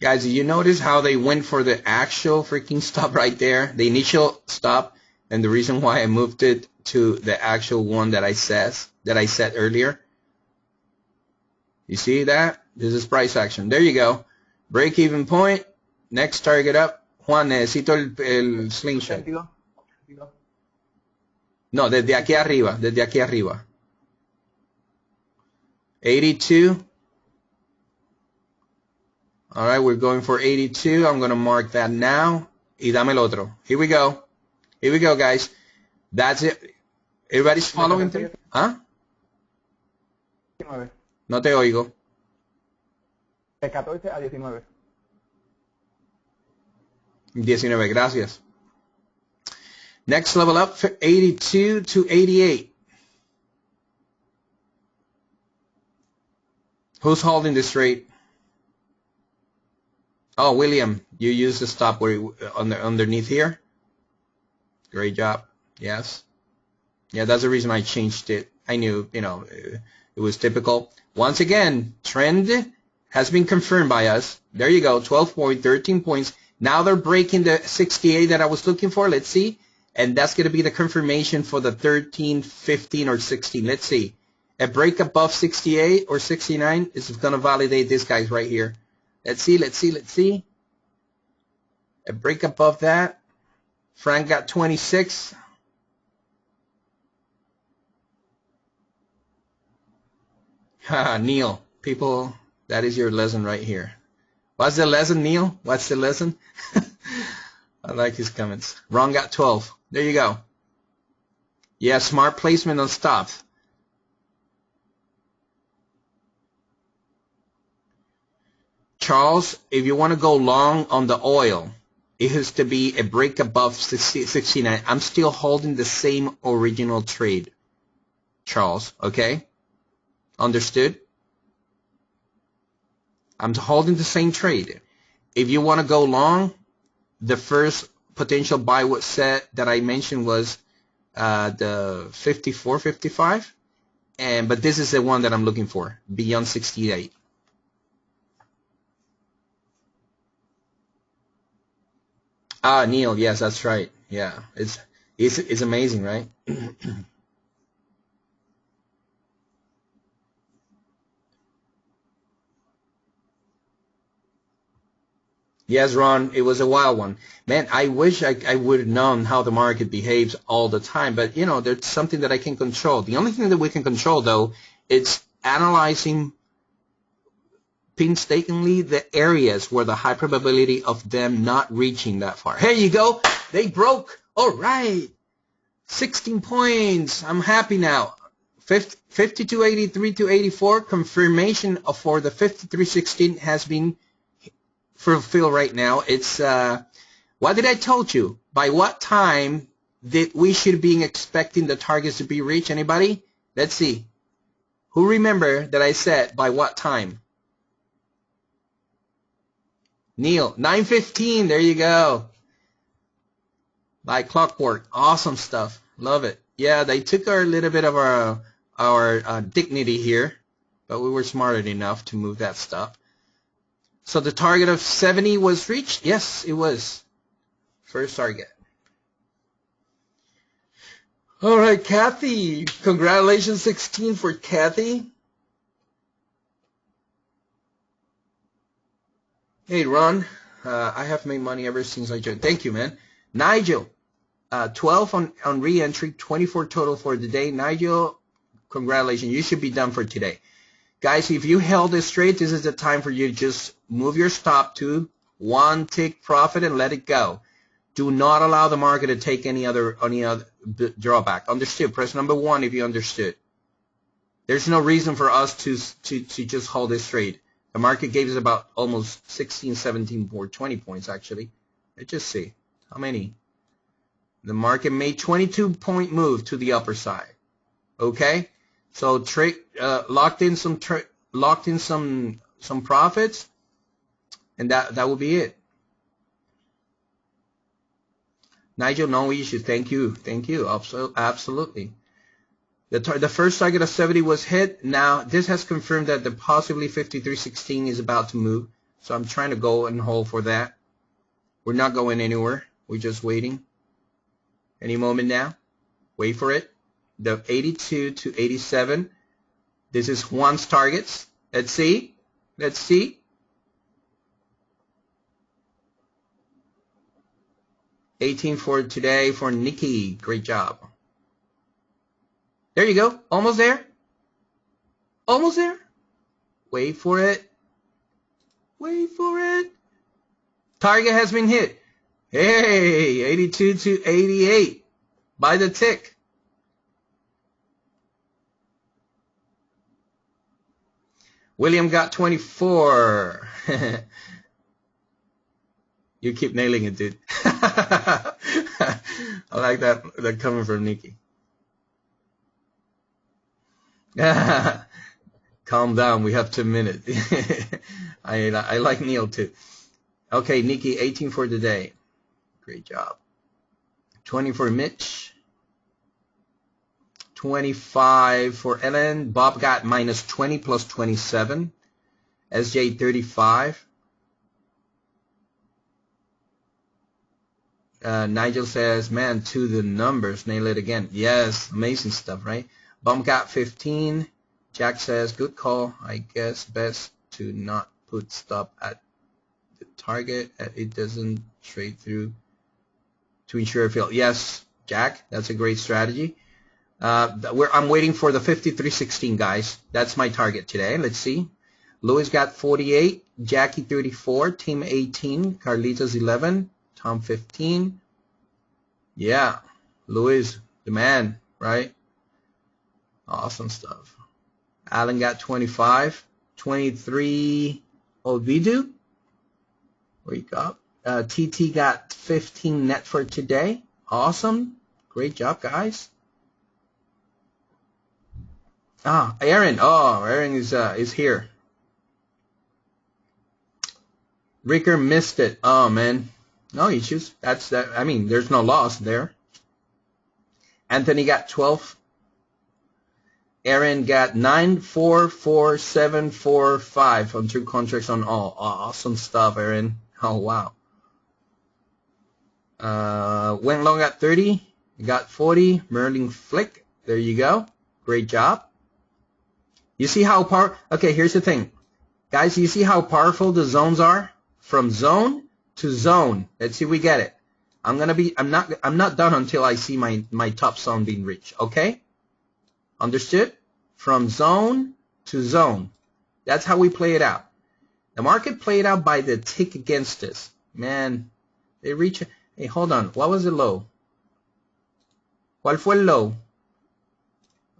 Guys, did you notice how they went for the actual freaking stop right there? The initial stop, and the reason why I moved it to the actual one that I set earlier. You see that? This is price action. There you go. Break even point. Next target up. Juan, necesito el slingshot. 82. No, desde aquí arriba. Desde aquí arriba. 82. All right, we're going for 82. I'm going to mark that now. Y dame el otro. Here we go. Here we go, guys. That's it. Everybody's following through? Huh? 19. No te oigo. De 14 a 19. 19, gracias. Next level up, 82 to 88. Who's holding this trade? Oh, William, you used the stop where underneath here. Great job. Yes. Yeah, that's the reason I changed it. I knew, it was typical. Once again, trend has been confirmed by us. There you go, 12 points, 13 points. Now they're breaking the 68 that I was looking for. Let's see. And that's going to be the confirmation for the 13, 15, or 16. Let's see. A break above 68 or 69 is going to validate this guy's right here. Let's see, let's see, let's see. A break above that. Frank got 26. Haha, Neil. People, that is your lesson right here. What's the lesson, Neil? What's the lesson? I like his comments. Ron got 12. There you go. Yeah, smart placement on stops. Charles, if you want to go long on the oil, it has to be a break above 69. I'm still holding the same original trade, Charles, okay? Understood? I'm holding the same trade. If you want to go long, the first potential buy set that I mentioned was the 54, 55. But this is the one that I'm looking for, beyond 68. Ah, Neil, yes, that's right. Yeah, it's amazing, right? Yes, Ron, it was a wild one. Man, I wish I would have known how the market behaves all the time, but, there's something that I can control. The only thing that we can control, though, it's analyzing painstakingly the areas where the high probability of them not reaching that far. Here you go. They broke. All right. 16 points. I'm happy now. 52.83 to 84. Confirmation for the 53.16 has been fulfilled right now. It's what did I told you? By what time that we should be expecting the targets to be reached? Anybody? Let's see. Who remember that I said by what time? Neil, 9:15. There you go. Like clockwork. Awesome stuff. Love it. Yeah, they took a little bit of our dignity here, but we were smart enough to move that stuff. So the target of 70 was reached? Yes, it was. First target. All right, Kathy. Congratulations, 16 for Kathy. Hey, Ron. I have made money ever since I joined. Thank you, man. Nigel. 12 on re-entry, 24 total for the day. Nigel, congratulations. You should be done for today. Guys, if you held this straight, this is the time for you to just move your stop to one tick profit and let it go. Do not allow the market to take any other drawback. Understood? Press number 1 if you understood. There's no reason for us to just hold this straight. The market gave us about almost 16, 17, or 20 points, actually. Let's just see. How many? The market made 22-point move to the upper side. Okay? So locked in some profits, and that will be it. Nigel, no issue. Thank you. Absolutely. The first target of 70 was hit. Now this has confirmed that the possibly 53.16 is about to move. So I'm trying to go and hold for that. We're not going anywhere. We're just waiting. Any moment now. Wait for it. The 82 to 87. This is Juan's targets. Let's see. Let's see. 18 for today for Nikki. Great job. There you go. Almost there. Almost there. Wait for it. Wait for it. Target has been hit. Hey, 82 to 88. By the tick. William got 24. You keep nailing it, dude. I like that coming from Nikki. Calm down. We have 2 minutes. I like Neil too. Okay, Nikki, 18 for today. Great job. 20 for Mitch. 25 for Ellen. Bob got minus 20 plus 27. SJ 35. Nigel says, man, to the numbers. Nail it again. Yes, amazing stuff, right? Bum got 15. Jack says, good call. I guess best to not put stop at the target. It doesn't trade through to ensure a fill. Yes, Jack, that's a great strategy. I'm waiting for the 53.16, guys. That's my target today. Let's see. Louis got 48. Jackie 34. Team 18. Carlitos 11. Tom 15. Yeah, Louis, the man, right? Awesome stuff. Alan got 25. 23. Ovidu. Wake up. TT got 15 net for today. Awesome. Great job, guys. Aaron. Oh, Aaron is here. Ricker missed it. Oh, man. No issues. That's that. I mean, there's no loss there. Anthony got 12. Aaron got 9, 4, 4, 7, 4, 5 on 2 contracts on all. Awesome stuff, Aaron. Oh, wow. Went long at 30. Got 40. Merlin Flick. There you go. Great job. You see how okay, here's the thing. Guys, you see how powerful the zones are? From zone to zone. Let's see if we get it. I'm not done until I see my top zone being reached. Okay? Understood? From zone to zone. That's how we play it out. The market played out by the tick against us. Man, they reach. Hey, hold on. What was the low? ¿Cuál fue el low?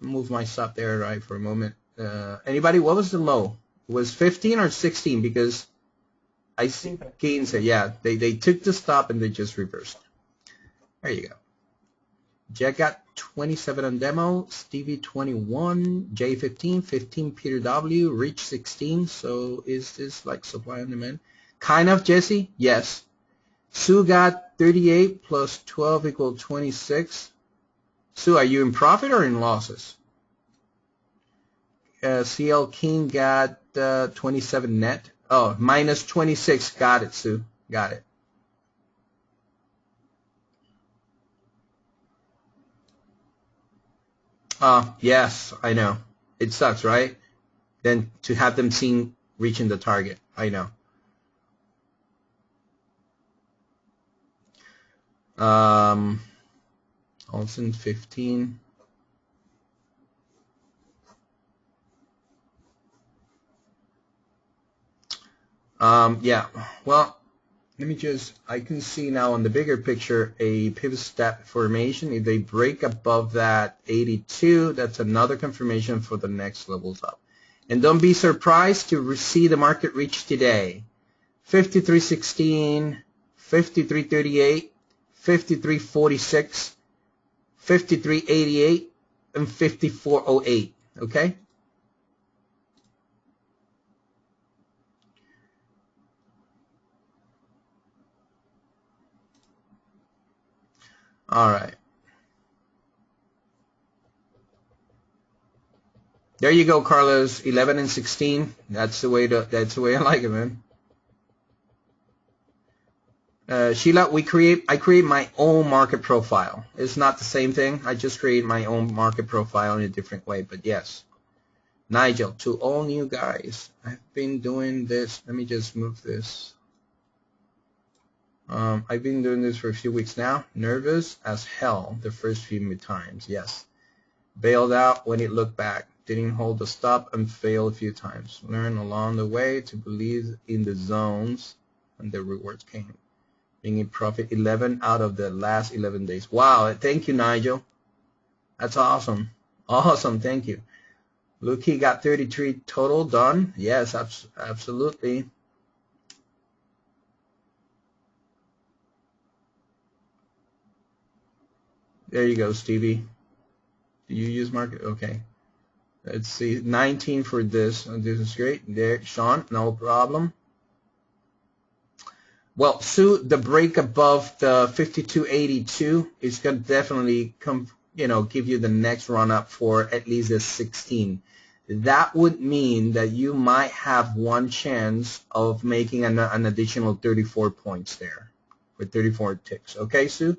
Move my stop there right for a moment. Anybody? What was the low? It was 15 or 16 because I see 15. Yeah, they took the stop and they just reversed. There you go. Jack got 27 on demo. Stevie 21. J 15. 15 Peter W. Rich 16. So is this like supply and demand? Kind of, Jesse. Yes. Sue got 38 plus 12 equal 26. Sue, are you in profit or in losses? CL King got 27 net. Oh, minus 26. Got it, Sue. Got it. Yes, I know. It sucks, right? Then to have them seen reaching the target. I know. Olsen 15. Yeah, well, let me I can see now on the bigger picture a pivot step formation. If they break above that 82, that's another confirmation for the next levels up. And don't be surprised to see the market reach today. 53.16, 53.38, 53.46, 53.88, and 54.08, okay? All right. There you go, Carlos. 11 and 16. That's the way I like it, man. Sheila, I create my own market profile. It's not the same thing. I just create my own market profile in a different way. But yes, Nigel, to all new guys, I've been doing this. Let me just move this. I've been doing this for a few weeks now. Nervous as hell the first few times. Yes. Bailed out when it looked back. Didn't hold the stop and failed a few times. Learn along the way to believe in the zones and the rewards came. Being in profit 11 out of the last 11 days. Wow. Thank you, Nigel. That's awesome. Awesome. Thank you. Look, he got 33 total done. Yes, absolutely. There you go, Stevie. Do you use market? Okay. Let's see. 19 for this. This is great. There, Sean, no problem. Well, Sue, the break above the 52.82 is going to definitely come, give you the next run up for at least a 16. That would mean that you might have one chance of making an additional 34 points there, or 34 ticks. Okay, Sue?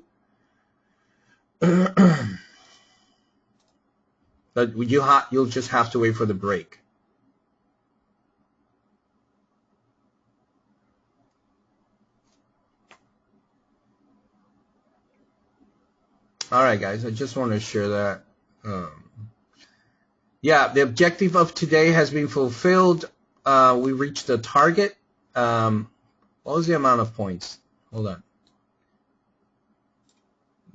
But you'll just have to wait for the break. All right, guys, I just want to share that. Yeah, the objective of today has been fulfilled. We reached the target. What was the amount of points? Hold on.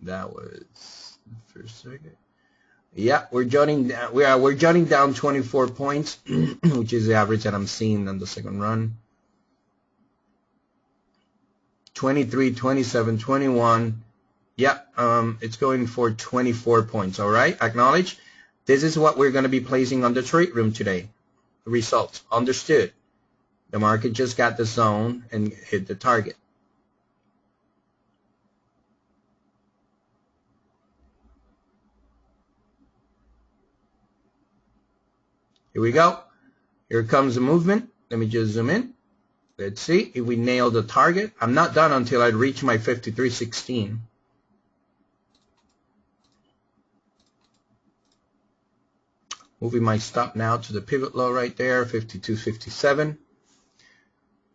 That was the first second. Yeah, we're jotting down 24 points, which is the average that I'm seeing on the second run. 23, 27, 21. Yeah, it's going for 24 points. All right, acknowledge. This is what we're going to be placing on the trade room today. Results understood. The market just got the zone and hit the target. Here we go. Here comes the movement. Let me just zoom in. Let's see if we nail the target. I'm not done until I reach my 53.16. Moving my stop now to the pivot low right there, 52.57.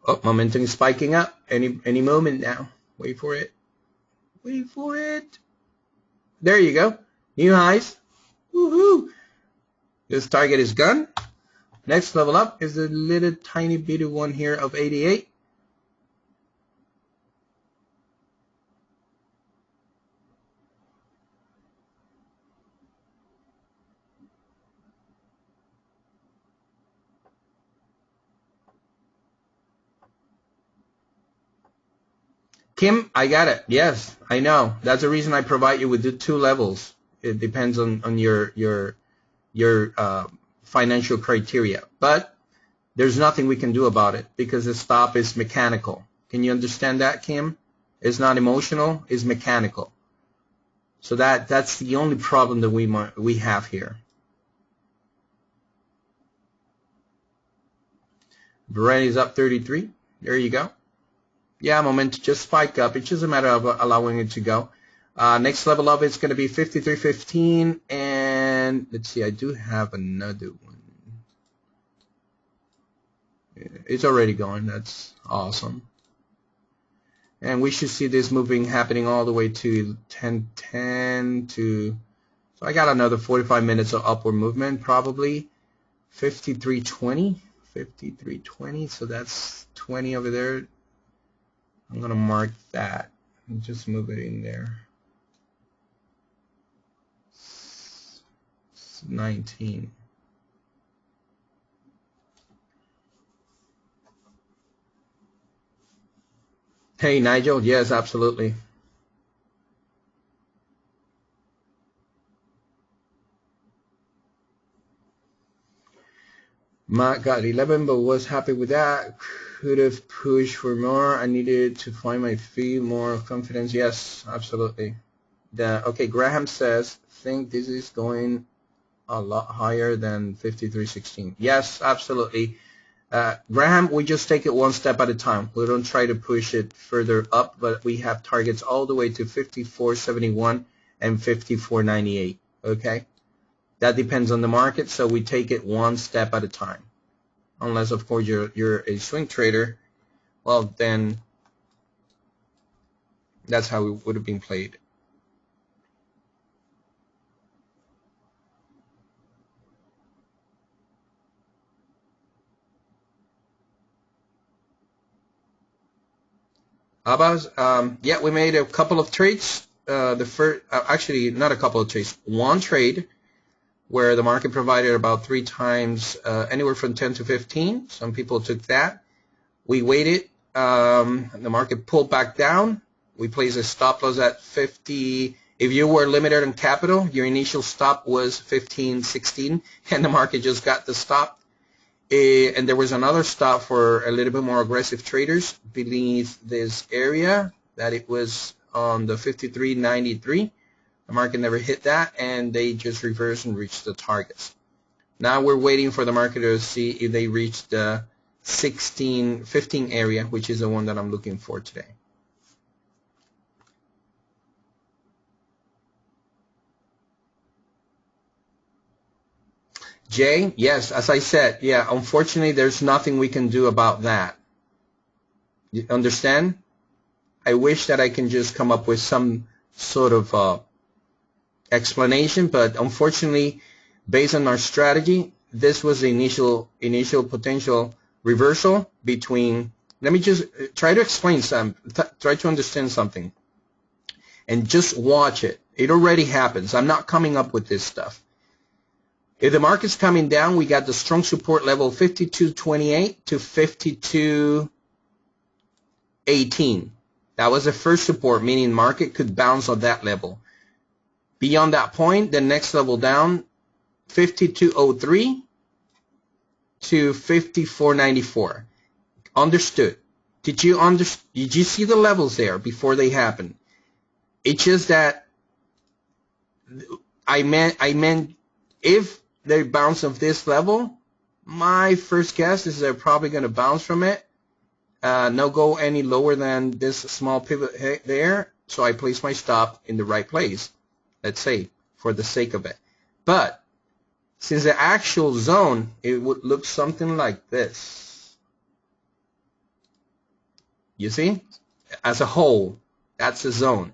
Oh, momentum is spiking up. Any moment now. Wait for it. Wait for it. There you go. New highs. Woohoo! This target is gone. Next level up is a little tiny bitty one here of 88. Kim, I got it. Yes, I know. That's the reason I provide you with the two levels. It depends on your financial criteria. But there's nothing we can do about it because the stop is mechanical. Can you understand that, Kim? It's not emotional, it's mechanical. So that's the only problem that we have here. Brent is up 33. There you go. Yeah, momentum just spike up. It's just a matter of allowing it to go. Next level up is going to be 53.15. And let's see, I do have another one. It's already going. That's awesome. And we should see this moving happening all the way to 10:10 to. So I got another 45 minutes of upward movement, probably 53.20. 53.20. So that's 20 over there. I'm going to mark that and just move it in there. It's 19. Hey, Nigel. Yes, absolutely. Matt got 11, but was happy with that. Could have pushed for more. I needed to find my feet, more confidence. Yes, absolutely. Okay, Graham says, think this is going a lot higher than 53.16. Yes, absolutely. Graham, we just take it one step at a time. We don't try to push it further up, but we have targets all the way to 54.71 and 54.98. Okay, that depends on the market, so we take it one step at a time. Unless, of course, you're a swing trader, well, then that's how it would have been played. Abbas, yeah, we made a couple of trades. The first, actually, not a couple of trades, one trade where the market provided about 3 times, anywhere from 10 to 15. Some people took that. We waited. The market pulled back down. We placed a stop loss at 50. If you were limited on capital, your initial stop was 15.16, and the market just got the stop. And there was another stop for a little bit more aggressive traders beneath this area that it was on the 53.93. The market never hit that, and they just reversed and reached the targets. Now we're waiting for the market to see if they reach the 15 area, which is the one that I'm looking for today. Jay, yes, as I said, yeah, unfortunately, there's nothing we can do about that. You understand? I wish that I can just come up with some sort of explanation, but unfortunately, based on our strategy, this was the initial potential reversal between. Let me just try to explain try to understand something, and just watch it. It already happens. I'm not coming up with this stuff. If the market's coming down, we got the strong support level 52.28 to 52.18. That was the first support, meaning market could bounce on that level. Beyond that point, the next level down, 52.03 to 54.94. Understood. Did you see the levels there before they happened? It's just that I meant if they bounce off this level, my first guess is they're probably going to bounce from it. No go any lower than this small pivot there. So I place my stop in the right place, let's say, for the sake of it. But since the actual zone, it would look something like this. You see? As a whole, that's a zone.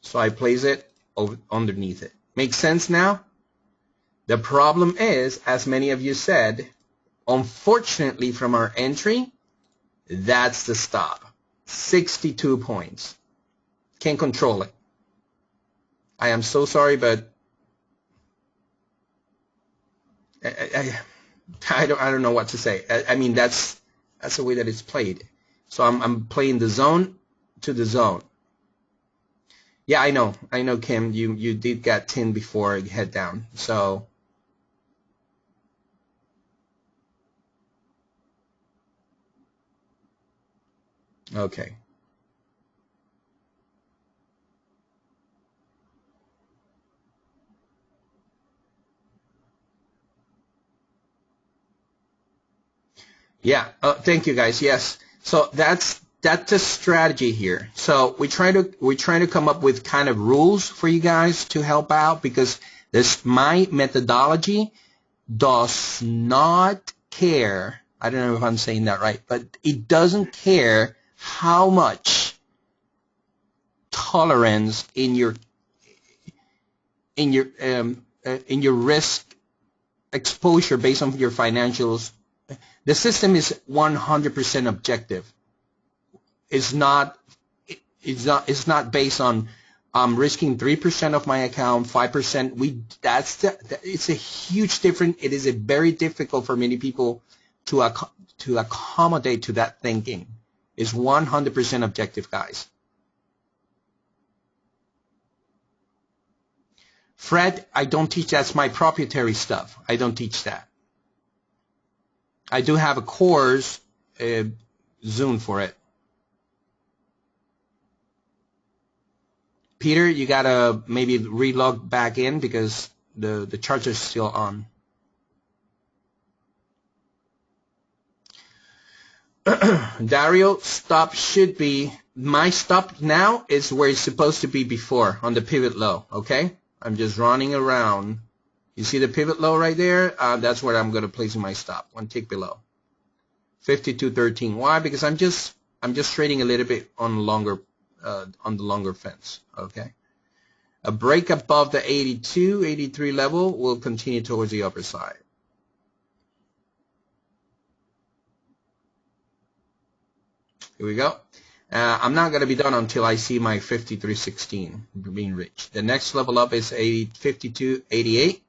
So I place it underneath it. Makes sense now? The problem is, as many of you said, unfortunately from our entry, that's the stop. 62 points. Can't control it. I am so sorry, but I don't know what to say. I mean, that's the way that it's played. So I'm playing the zone to the zone. Yeah, I know, Kim. You did get 10 before you head down. So okay. Yeah. Thank you, guys. Yes. So that's the strategy here. So we try to come up with kind of rules for you guys to help out, because my methodology does not care. I don't know if I'm saying that right, but it doesn't care how much tolerance in your risk exposure based on your financials. The system is 100% objective. It's not based on risking 3% of my account, 5%. It's a huge difference. It is very difficult for many people to accommodate to that thinking. It's 100% objective, guys. Fred, I don't teach. That's my proprietary stuff. I don't teach that. I do have a course, Zoom for it. Peter, you gotta maybe relog back in because the charge is still on. Dario, stop should be, my stop now is where it's supposed to be before, on the pivot low, okay? I'm just running around. You see the pivot low right there? That's where I'm going to place my stop, one tick below. 52.13. Why? Because I'm just trading a little bit on the longer fence, okay? A break above the 82, 83 level will continue towards the upper side. Here we go. I'm not going to be done until I see my 53.16 being reached. The next level up is 52.88.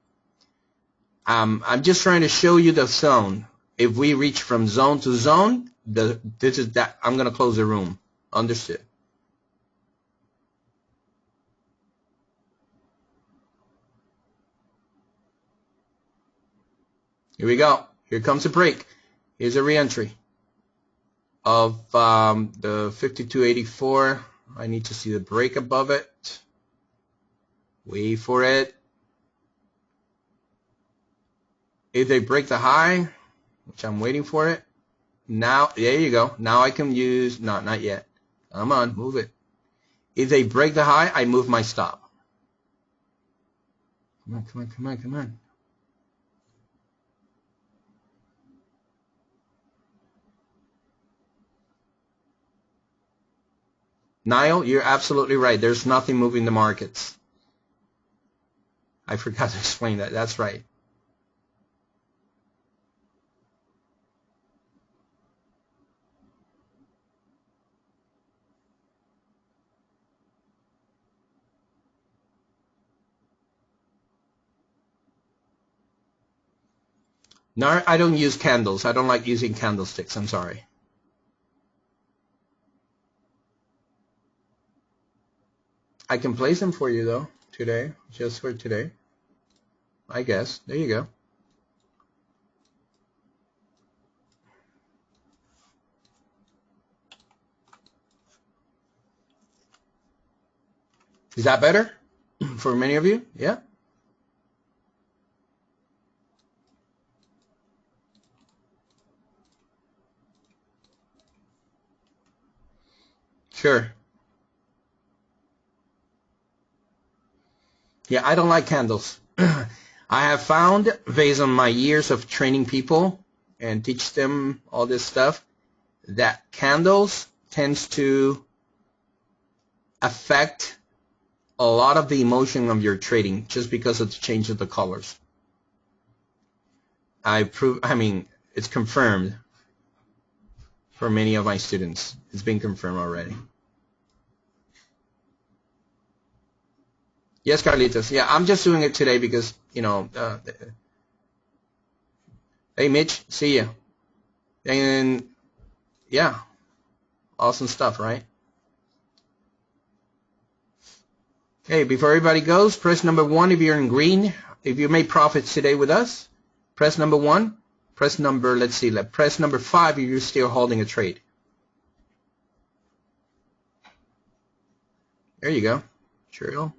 I'm just trying to show you the zone. If we reach from zone to zone, this is that. I'm going to close the room. Understood. Here we go. Here comes a break. Here's a reentry of the 52.84. I need to see the break above it. Wait for it. If they break the high, which I'm waiting for it. Now, there you go. Now I can use, no, not yet. Come on, move it. If they break the high, I move my stop. Come on, come on, come on, come on. Niall, you're absolutely right. There's nothing moving the markets. I forgot to explain that. That's right. No, I don't use candles. I don't like using candlesticks. I'm sorry. I can place them for you, though, today, just for today. I guess. There you go. Is that better for many of you? Yeah? Sure. Yeah, I don't like candles. I have found, based on my years of training people and teach them all this stuff, that candles tends to affect a lot of the emotion of your trading just because of the change of the colors. I mean, it's confirmed for many of my students. It's been confirmed already. Yes, Carlitos. Yeah, I'm just doing it today because, you know, hey, Mitch, see you. And, yeah, awesome stuff, right? Okay, before everybody goes, press number 1 if you're in green. If you made profits today with us, press number 1. Press number, let's see, press number 5 if you're still holding a trade. There you go. Cheerio.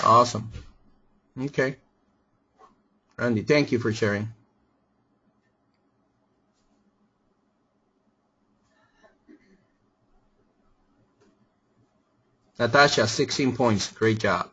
Awesome. Okay. Randy, thank you for sharing. Natasha, 16 points. Great job.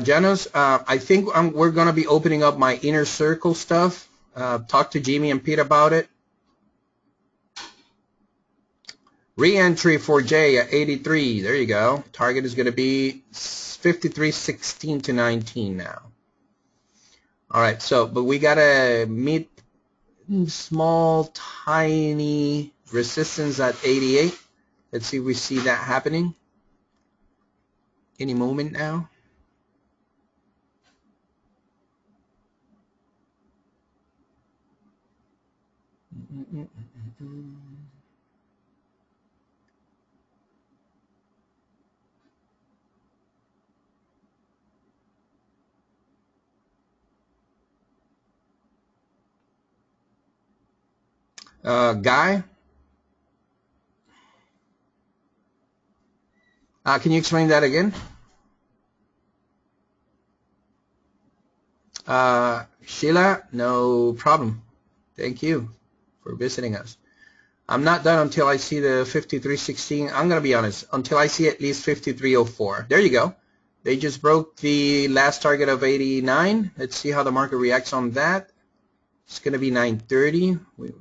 Janos, I think we're going to be opening up my inner circle stuff. Talk to Jimmy and Pete about it. Re-entry for Jay at 83. There you go. Target is going to be 53.16 to 19 now. All right, but we got a small, tiny resistance at 88. Let's see if we see that happening any moment now. Guy, can you explain that again? Sheila, no problem. Thank you for visiting us. I'm not done until I see the 53.16. I'm going to be honest, until I see at least 53.04. There you go. They just broke the last target of 89. Let's see how the market reacts on that. It's going to be 9:30. We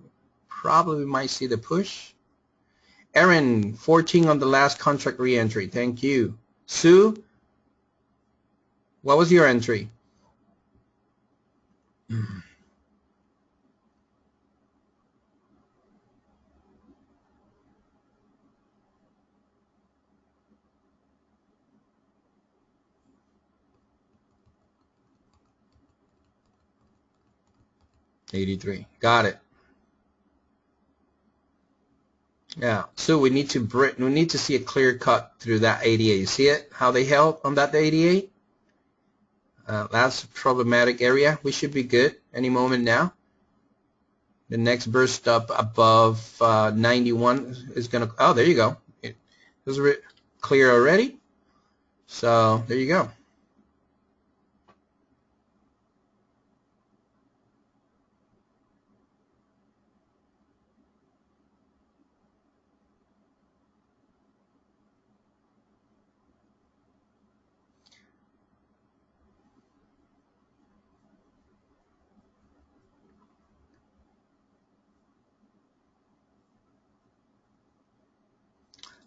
probably might see the push. Aaron, 14 on the last contract re-entry. Thank you. Sue, what was your entry? $83. Got it. Yeah. So we need to see a clear cut through that 88. You see it? How they held on that 88? That's a problematic area. We should be good any moment now. The next burst up above 91 is going to, oh, there you go. It was clear already. So there you go.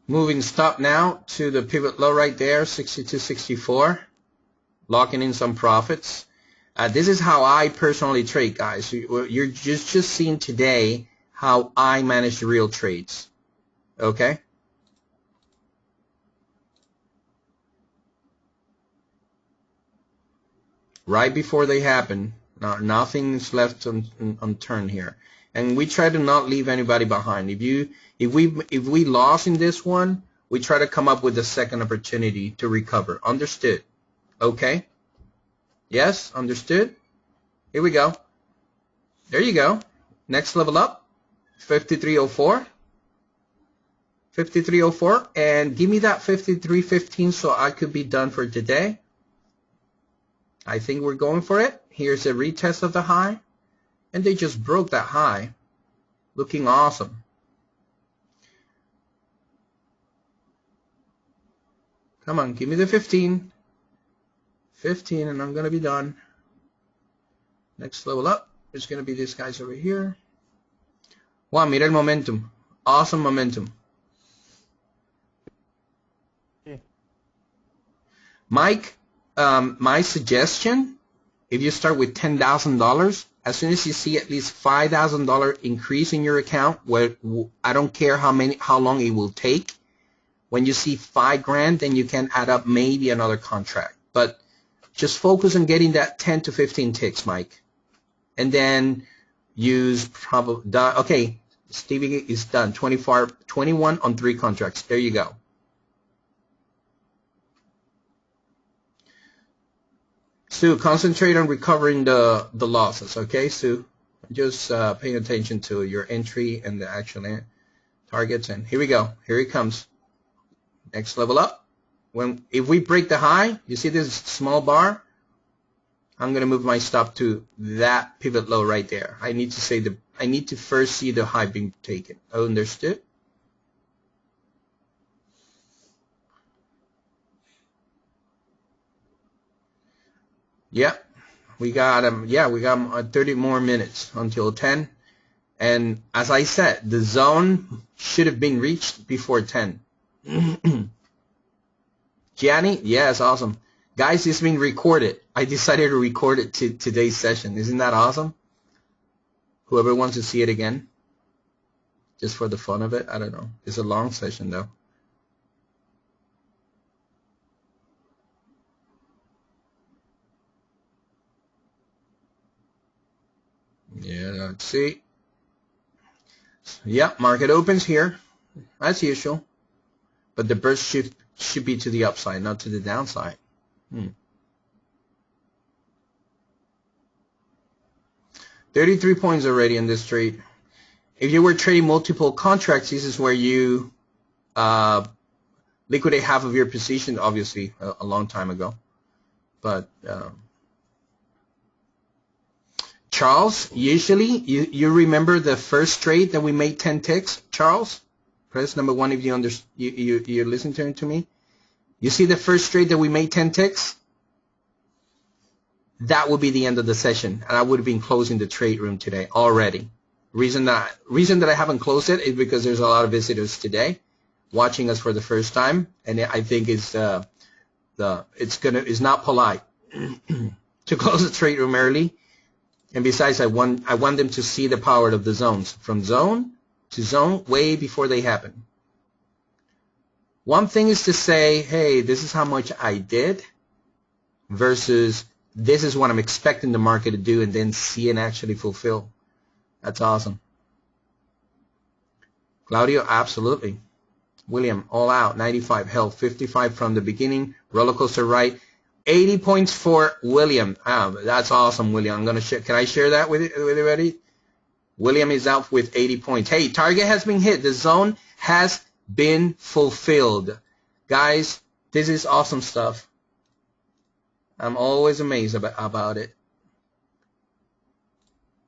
Moving stop now to the pivot low right there, 62.64. Locking in some profits. This is how I personally trade, guys. You're just seeing today how I manage the real trades. Okay? Right before they happen. Nothing's left unturned here. And we try to not leave anybody behind. If we lost in this one, we try to come up with a second opportunity to recover. Understood? Okay? Yes? Understood? Here we go. There you go. Next level up. 53.04. 53.04. And give me that 53.15 so I could be done for today. I think we're going for it. Here's a retest of the high. And they just broke that high. Looking awesome. Come on, give me the 15. 15 and I'm going to be done. Next level up is going to be these guys over here. Wow, mira el momentum. Awesome momentum. Sí. Mike, my suggestion, if you start with $10,000, as soon as you see at least $5,000 increase in your account, where I don't care how long it will take, when you see $5,000, then you can add up maybe another contract. But just focus on getting that 10 to 15 ticks, Mike. And then use probably, okay, Stevie is done. 21 on 3 contracts. There you go. Sue, concentrate on recovering the losses, okay, Sue? Just paying attention to your entry and the actual targets. And here we go. Here it comes. Next level up. If we break the high, you see this small bar? I'm going to move my stop to that pivot low right there. I need to first see the high being taken. Understood? Yeah, we got 30 more minutes until 10. And as I said, the zone should have been reached before 10. Gianni, yes, awesome. Guys, it's being recorded. I decided to record it to today's session. Isn't that awesome? Whoever wants to see it again. just for the fun of it. I don't know. It's a long session though. Yeah, let's see. Yeah, market opens here as usual, but the burst should be to the upside, not to the downside. 33 points already in this trade. If you were trading multiple contracts, this is where you liquidate half of your position, obviously, a long time ago. But Charles, usually, you remember the first trade that we made 10 ticks? Charles, press number 1 if you're listening to me. You see the first trade that we made 10 ticks? That would be the end of the session, and I would have been closing the trade room today already. Reason that I haven't closed it is because there's a lot of visitors today watching us for the first time, and I think it's not polite to close the trade room early. And besides, I want them to see the power of the zones, from zone to zone, way before they happen. One thing is to say, hey, this is how much I did, versus this is what I'm expecting the market to do, and then see it actually fulfill. That's awesome. Claudio, absolutely. William, all out, 95 held, 55 from the beginning, roller coaster right. 80 points for William. That's awesome, William. I'm gonna share. Can I share that with everybody? William is out with 80 points. Hey, target has been hit. The zone has been fulfilled. Guys, this is awesome stuff. I'm always amazed about it.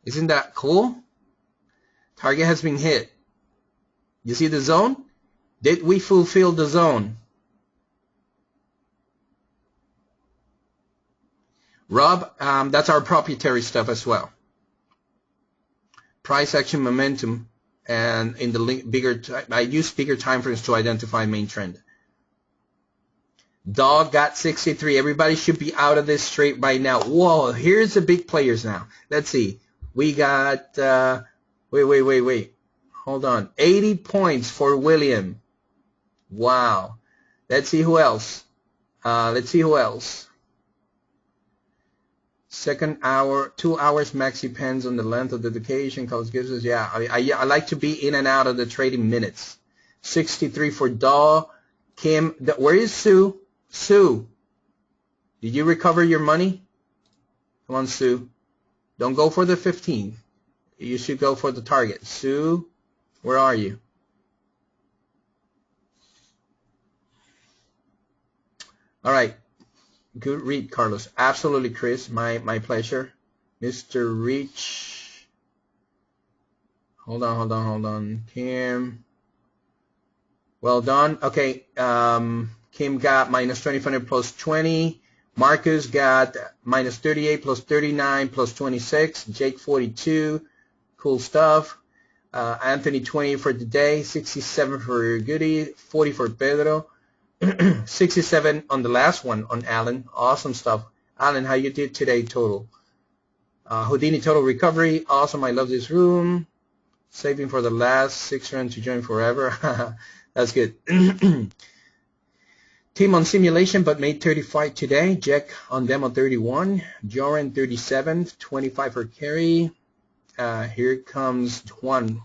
Isn't that cool? Target has been hit. You see the zone? Did we fulfill the zone? Rob, that's our proprietary stuff as well. Price action momentum, and in the I use bigger time frames to identify main trend. Dog got 63. Everybody should be out of this straight by now. Whoa, here's the big players now. Let's see. We got, wait. Hold on. 80 points for William. Wow. Let's see who else. Second hour, 2 hours max depends on the length of the dedication. Calls gives us, yeah. I like to be in and out of the trading minutes. 63 for Daw. Kim, where is Sue? Sue, did you recover your money? Come on, Sue. Don't go for the 15. You should go for the target. Sue, where are you? All right. Good read, Carlos. Absolutely, Chris. My pleasure. Mr. Rich. Hold on. Kim. Well done. Okay. Kim got minus 25 plus 20. Marcus got minus 38 plus 39 plus 26. Jake 42. Cool stuff. Anthony 20 for today. 67 for Goody. 40 for Pedro. 67 on the last one on Alan. Awesome stuff. Alan, how you did today total? Houdini total recovery. Awesome. I love this room. Saving for the last 6 rounds to join forever. That's good. Team on simulation but made 35 today. Jack on demo 31. Joran 37. 25 for Kerry. Here comes Juan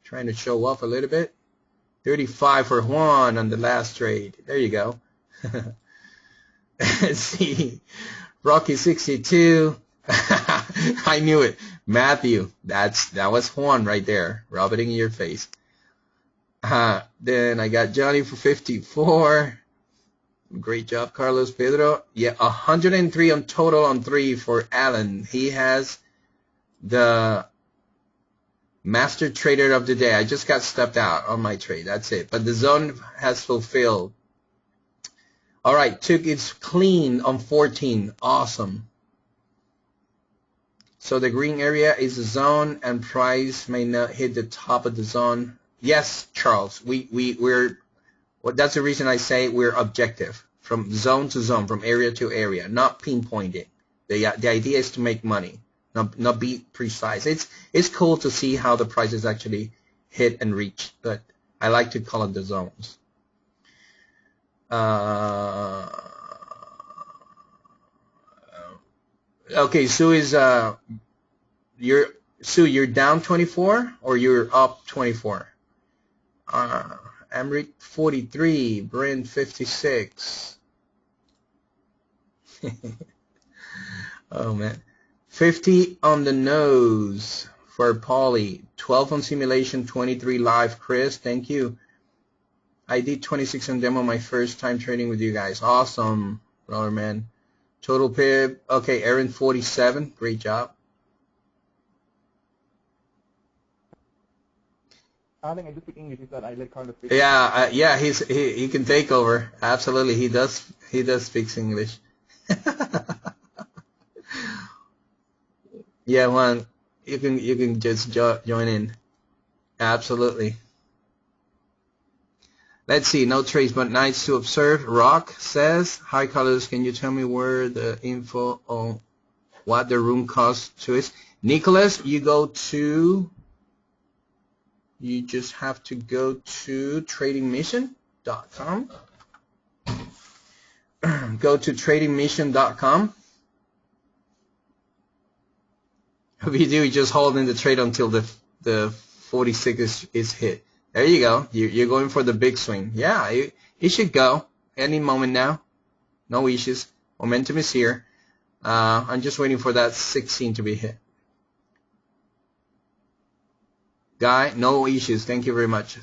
trying to show off a little bit. 35 for Juan on the last trade. There you go. Let's see. Rocky 62. I knew it. Matthew. That was Juan right there. Rub it in your face. Then I got Johnny for 54. Great job, Carlos. Pedro. Yeah, 103 on total on 3 for Alan. He has the master trader of the day. I just got stepped out on my trade. That's it. But the zone has fulfilled. All right. Took its clean on 14. Awesome. So the green area is the zone, and price may not hit the top of the zone. Yes, Charles. We're. Well, that's the reason I say we're objective, from zone to zone, from area to area, not pinpointing. The idea is to make money. Not be precise. It's cool to see how the price is actually hit and reach, but I like to call it the zones. Okay, Sue is you're down 24 or you're up 24? Amrit 43, Brent 56. Oh man, 50 on the nose for Polly, 12 on simulation, 23 live. Chris, thank you. I did 26 on demo my first time trading with you guys. Awesome, brother man. Total pib. Okay, Aaron 47. Great job. I think I just speak English. Is that I let Carlos speak? Yeah, yeah. He can take over. Absolutely, he does speak English. Yeah, Juan, you can just join in. Absolutely. Let's see, no trades but nights to observe. Rock says, hi Carlos, can you tell me where the info on what the room cost to is? Nicholas, you just have to go to tradingmission.com. Go to tradingmission.com. If you do, you just hold in the trade until the 46 is hit. There you go. You're going for the big swing. Yeah, you should go any moment now. No issues. Momentum is here. I'm just waiting for that 16 to be hit. Guy, no issues. Thank you very much.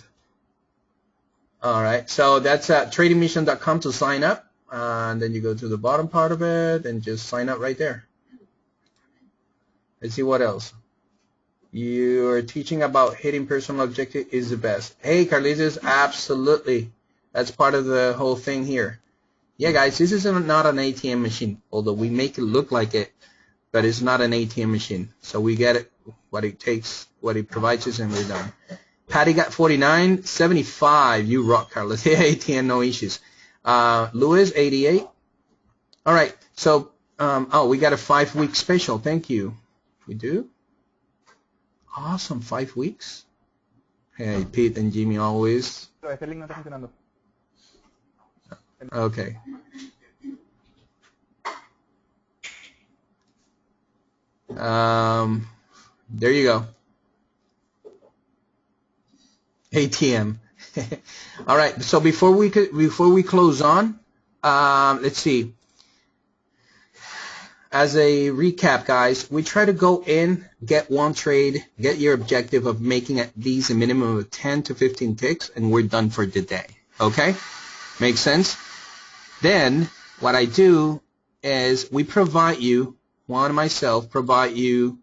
All right. So that's at tradingmission.com to sign up. And then you go to the bottom part of it and just sign up right there. Let's see what else. You're teaching about hitting personal objective is the best. Hey, Carlitos, absolutely. That's part of the whole thing here. Yeah, guys, this is not an ATM machine, although we make it look like it, but it's not an ATM machine. So we get it, what it takes, what it provides us, and we're done. Patty got 49, 75. You rock, Carlos. Yeah, ATM, no issues. Louis, 88. All right, so, oh, we got a 5-week special. Thank you. We do? Awesome, 5 weeks. Hey, Pete and Jimmy always. Okay. There you go. ATM. All right. So before we close on, let's see. As a recap, guys, we try to go in, get one trade, get your objective of making at least a minimum of 10 to 15 ticks, and we're done for the day. Okay? Makes sense? Then what I do is we provide you, Juan and myself, provide you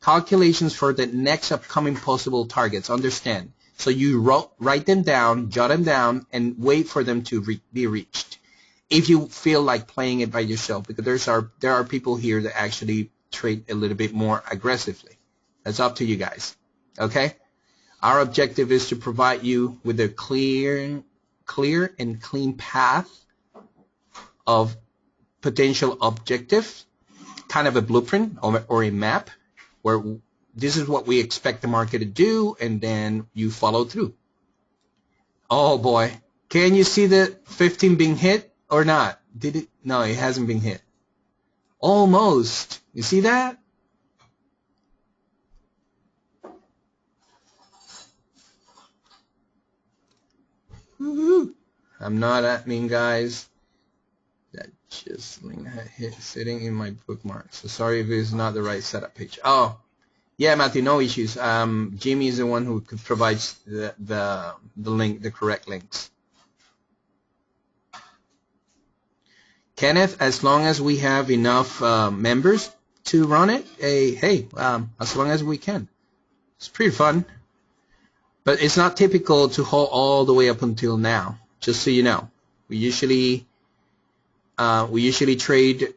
calculations for the next upcoming possible targets. Understand? So you write them down, jot them down, and wait for them to be reached. If you feel like playing it by yourself, because there are people here that actually trade a little bit more aggressively. That's up to you guys. Okay? Our objective is to provide you with a clear and clean path of potential objectives, kind of a blueprint or a map where this is what we expect the market to do, and then you follow through. Oh boy. Can you see the 15 being hit or not? Did it? No, it hasn't been hit. Almost. You see that? Woohoo. I'm not admin, guys. That just sitting in my bookmark. So sorry if it's not the right setup page. Oh, yeah, Matthew, no issues. Jimmy is the one who provides the link, the correct links. Kenneth, as long as we have enough members to run it, hey, as long as we can. It's pretty fun. But it's not typical to hold all the way up until now, just so you know. We usually trade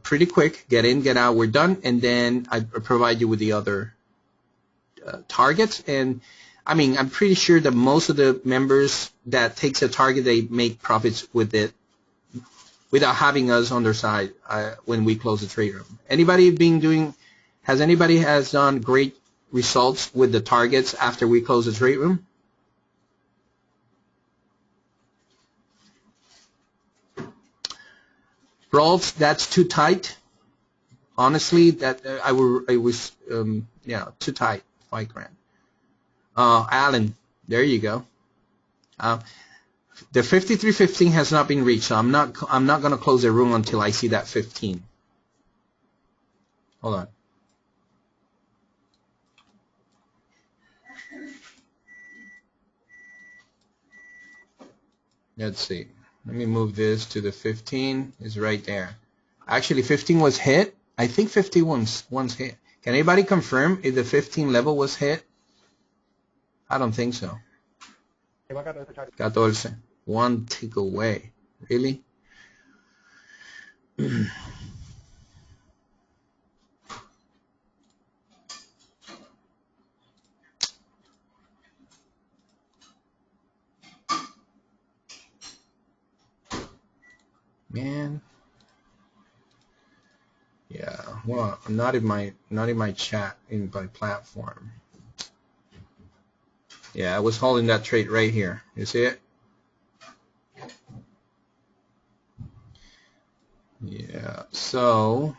pretty quick, get in, get out, we're done, and then I provide you with the other targets. And I mean, I'm pretty sure that most of the members that takes a target, they make profits with it without having us on their side when we close the trade room. Has anybody done great results with the targets after we close the trade room? Rolls, that's too tight. Honestly, that it was yeah, too tight. $5 grand. Alan, there you go. The 53.15 has not been reached, so I'm not going to close the room until I see that 15. Hold on. Let's see. Let me move this to the 15. It's right there. Actually, 15 was hit. I think 51 once hit. Can anybody confirm if the 15 level was hit? I don't think so. 14. One tick away. Really? Man. Yeah. Well, not in my chat, in my platform. Yeah, I was holding that trade right here. You see it? Yeah. So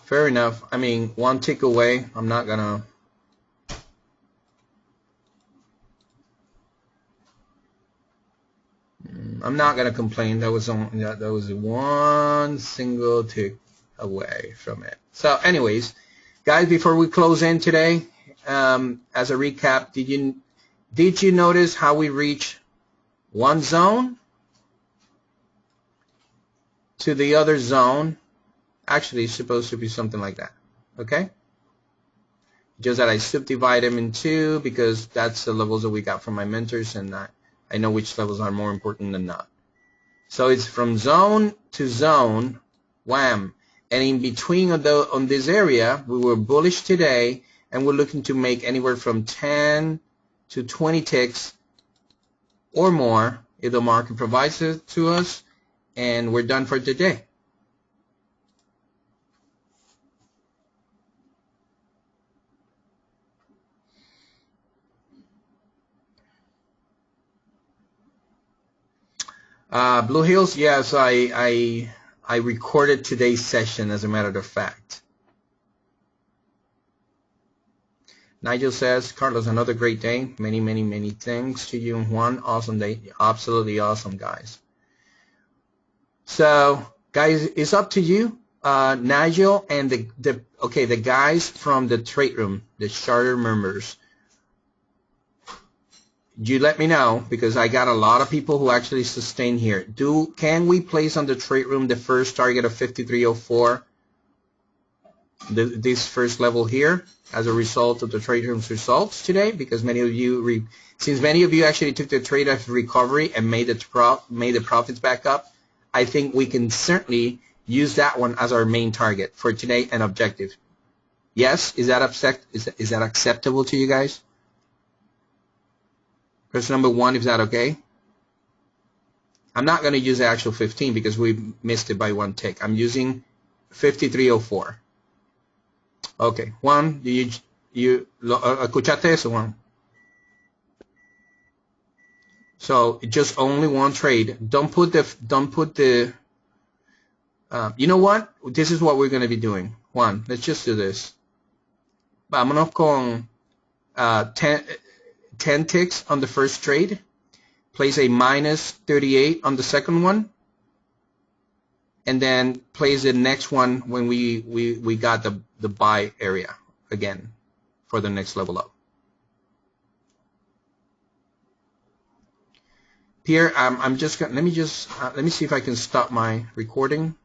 fair enough. I mean, one tick away. I'm not gonna. complain. That was one single tick away from it. So, anyways, guys, before we close in today, as a recap, did you notice how we reach one zone to the other zone? Actually, it's supposed to be something like that. Okay. Just that I subdivide them in two because that's the levels that we got from my mentors, and I know which levels are more important than not. So it's from zone to zone, wham. And in between on this area, we were bullish today, and we're looking to make anywhere from 10 to 20 ticks or more if the market provides it to us, and we're done for today. Blue Hills, yes, I recorded today's session, as a matter of fact. Nigel says, Carlos, another great day. Many, many, many thanks to you and Juan. Awesome day. Absolutely awesome, guys. So, guys, it's up to you, Nigel, and the guys from the trade room, the charter members. You let me know, because I got a lot of people who actually sustain here. Can we place on the trade room the first target of 5304, this first level here, as a result of the trade room's results today? Because since many of you actually took the trade of recovery and made the profits back up, I think we can certainly use that one as our main target for today and objective. Yes, is that acceptable to you guys? Question number 1, is that okay? I'm not going to use the actual 15 because we missed it by one tick. I'm using 5304. Okay, Juan, escuchaste eso, Juan? So just only one trade. Don't put the. You know what? This is what we're going to be doing. Juan, let's just do this. Vámonos con 10 ticks on the first trade, place a minus 38 on the second one, and then place the next one when we got the buy area again for the next level up. Pierre, let me see if I can stop my recording.